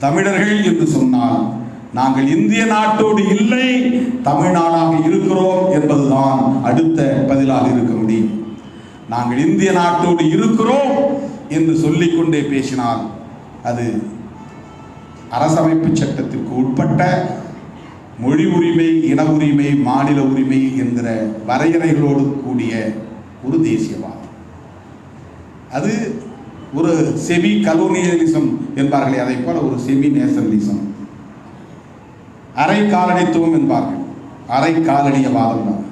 தமிழர்கள் என்று சொன்னால் நாங்கள் இந்திய நாட்டோடு இல்லை, தமிழ்நாடாக இருக்கிறோம் என்பதுதான் அடுத்த பதிலாக இருக்க முடியும். நாங்கள் இந்திய நாட்டோடு இருக்கிறோம் என்று சொல்லிக்கொண்டே பேசினால் அது அரசமைப்பு சட்டத்திற்கு உட்பட்ட மொழி உரிமை, இன உரிமை, மாநில உரிமை என்கிற வரையறைகளோடு கூடிய ஒரு தேசியவாதம். அது ஒரு செமி கலோனியலிசம் என்பார்களே, அதை போல ஒரு செமி நேஷனலிசம், அரை காலனித்துவம் என்பார்கள், அரை காலனியவாதம் தான்,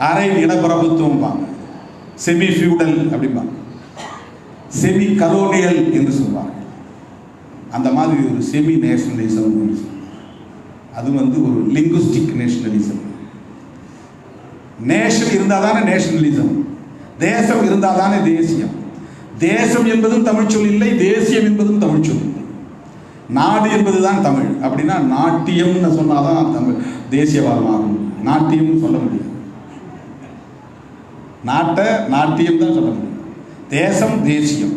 அரை நிலப்பிரபுத்துவம் தான், செமி ஃபியூடல் அப்படிம்பாங்க, செமி கலோனியல் என்று சொல்வார்கள். அந்த மாதிரி ஒரு செமி நேஷனலிசம், அது ஒரு லிங்குஸ்டிக் நேஷனலிசம். நேஷன் இருந்தால் தானே நேஷனலிசம், தேசம் இருந்தால் தானே தேசியம். தேசம் என்பதும் தமிழ் சொல் இல்லை, தேசியம் என்பதும் தமிழ் சொல். நாடு என்பதுதான் தமிழ். அப்படின்னா நாட்டியம்னு சொன்னாதான் தமிழ் தேசியவாதமாகும். நாட்டியம்னு சொல்ல முடியாது, நாட்டை நாட்டியம் தான் சொல்ல முடியும். தேசம் தேசியம்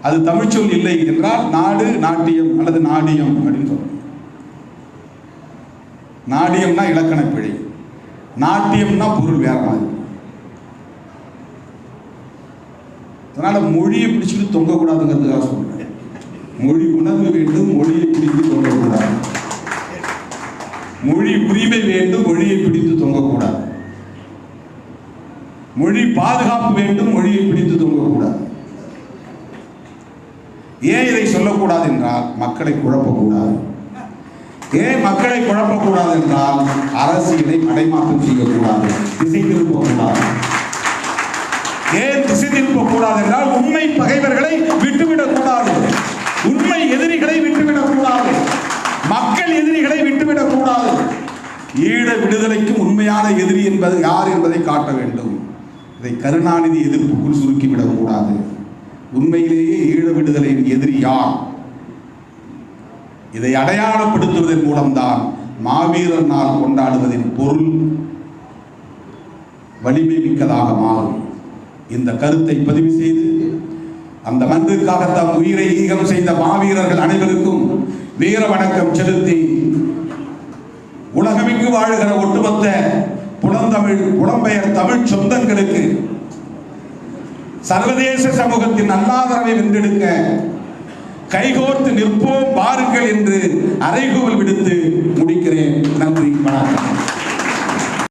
அது தமிழ் சொல் இல்லை என்றால் நாடு நாட்டியம் அல்லது நாடியம் அப்படின்னு சொல்ல முடியும். நாடியம்னா இலக்கண பிழை, நாட்டியம்னா பொருள் வேற மாதிரி. அதனால மொழியை பிடிச்சிட்டு தொங்கக்கூடாதுங்கிறதுக்காக சொல்றேன். மொழி உணர்வு வேண்டும், மொழியை பிடித்து தொங்கக்கூடாது. மொழி உரிமை வேண்டும், மொழியை பிடித்து தொங்கக்கூடாது. மொழி பாதுகாப்பு வேண்டும், மொழியை பிடித்து தொங்கக்கூடாது. ஏன் இதை சொல்லக்கூடாது என்றால் மக்களை குழப்பக்கூடாது. ஏன் மக்களை குழப்பக்கூடாது என்றால் அரசியலை மடைமாற்றம் செய்யக்கூடாது, திசை திருப்பக்கூடாது. ஏன் திசை திருப்பக்கூடாது என்றால் உண்மை பகைவர்களை விட்டுவிடக்கூடாது, உண்மை எதிரிகளை விட்டுவிடக்கூடாது, மக்கள் எதிரிகளை விட்டுவிடக்கூடாது. ஈழ விடுதலைக்கும் உண்மையான எதிரி என்பது யார் என்பதை காட்ட வேண்டும். இதை கருணாநிதி எதிர்ப்புக்குள் சுருக்கிவிடக்கூடாது. உண்மையிலேயே ஈழ விடுதலையின் எதிரி யார், இதை அடையாளப்படுத்துவதன் மூலம்தான் மாவீரர் நாள் கொண்டாடுவதின் பொருள் வலிமை மிக்கதாக மாறும். இந்த கருத்தை பதிவு செய்து அந்த மண்ணுக்காக தம் உயிரை ஈகம் செய்த மாவீரர்கள் அனைவருக்கும் வீர வணக்கம் செலுத்தி உலகமிக்கு வாழுகிற ஒட்டுமொத்த புலம்பெயர் தமிழ் சொந்தங்களுக்கு சர்வதேச சமூகத்தின் நல்லாதரவை வென்றெடுக்க கைகோர்த்து நிற்போம் வாருங்கள் என்று அறைகூவல் விடுத்து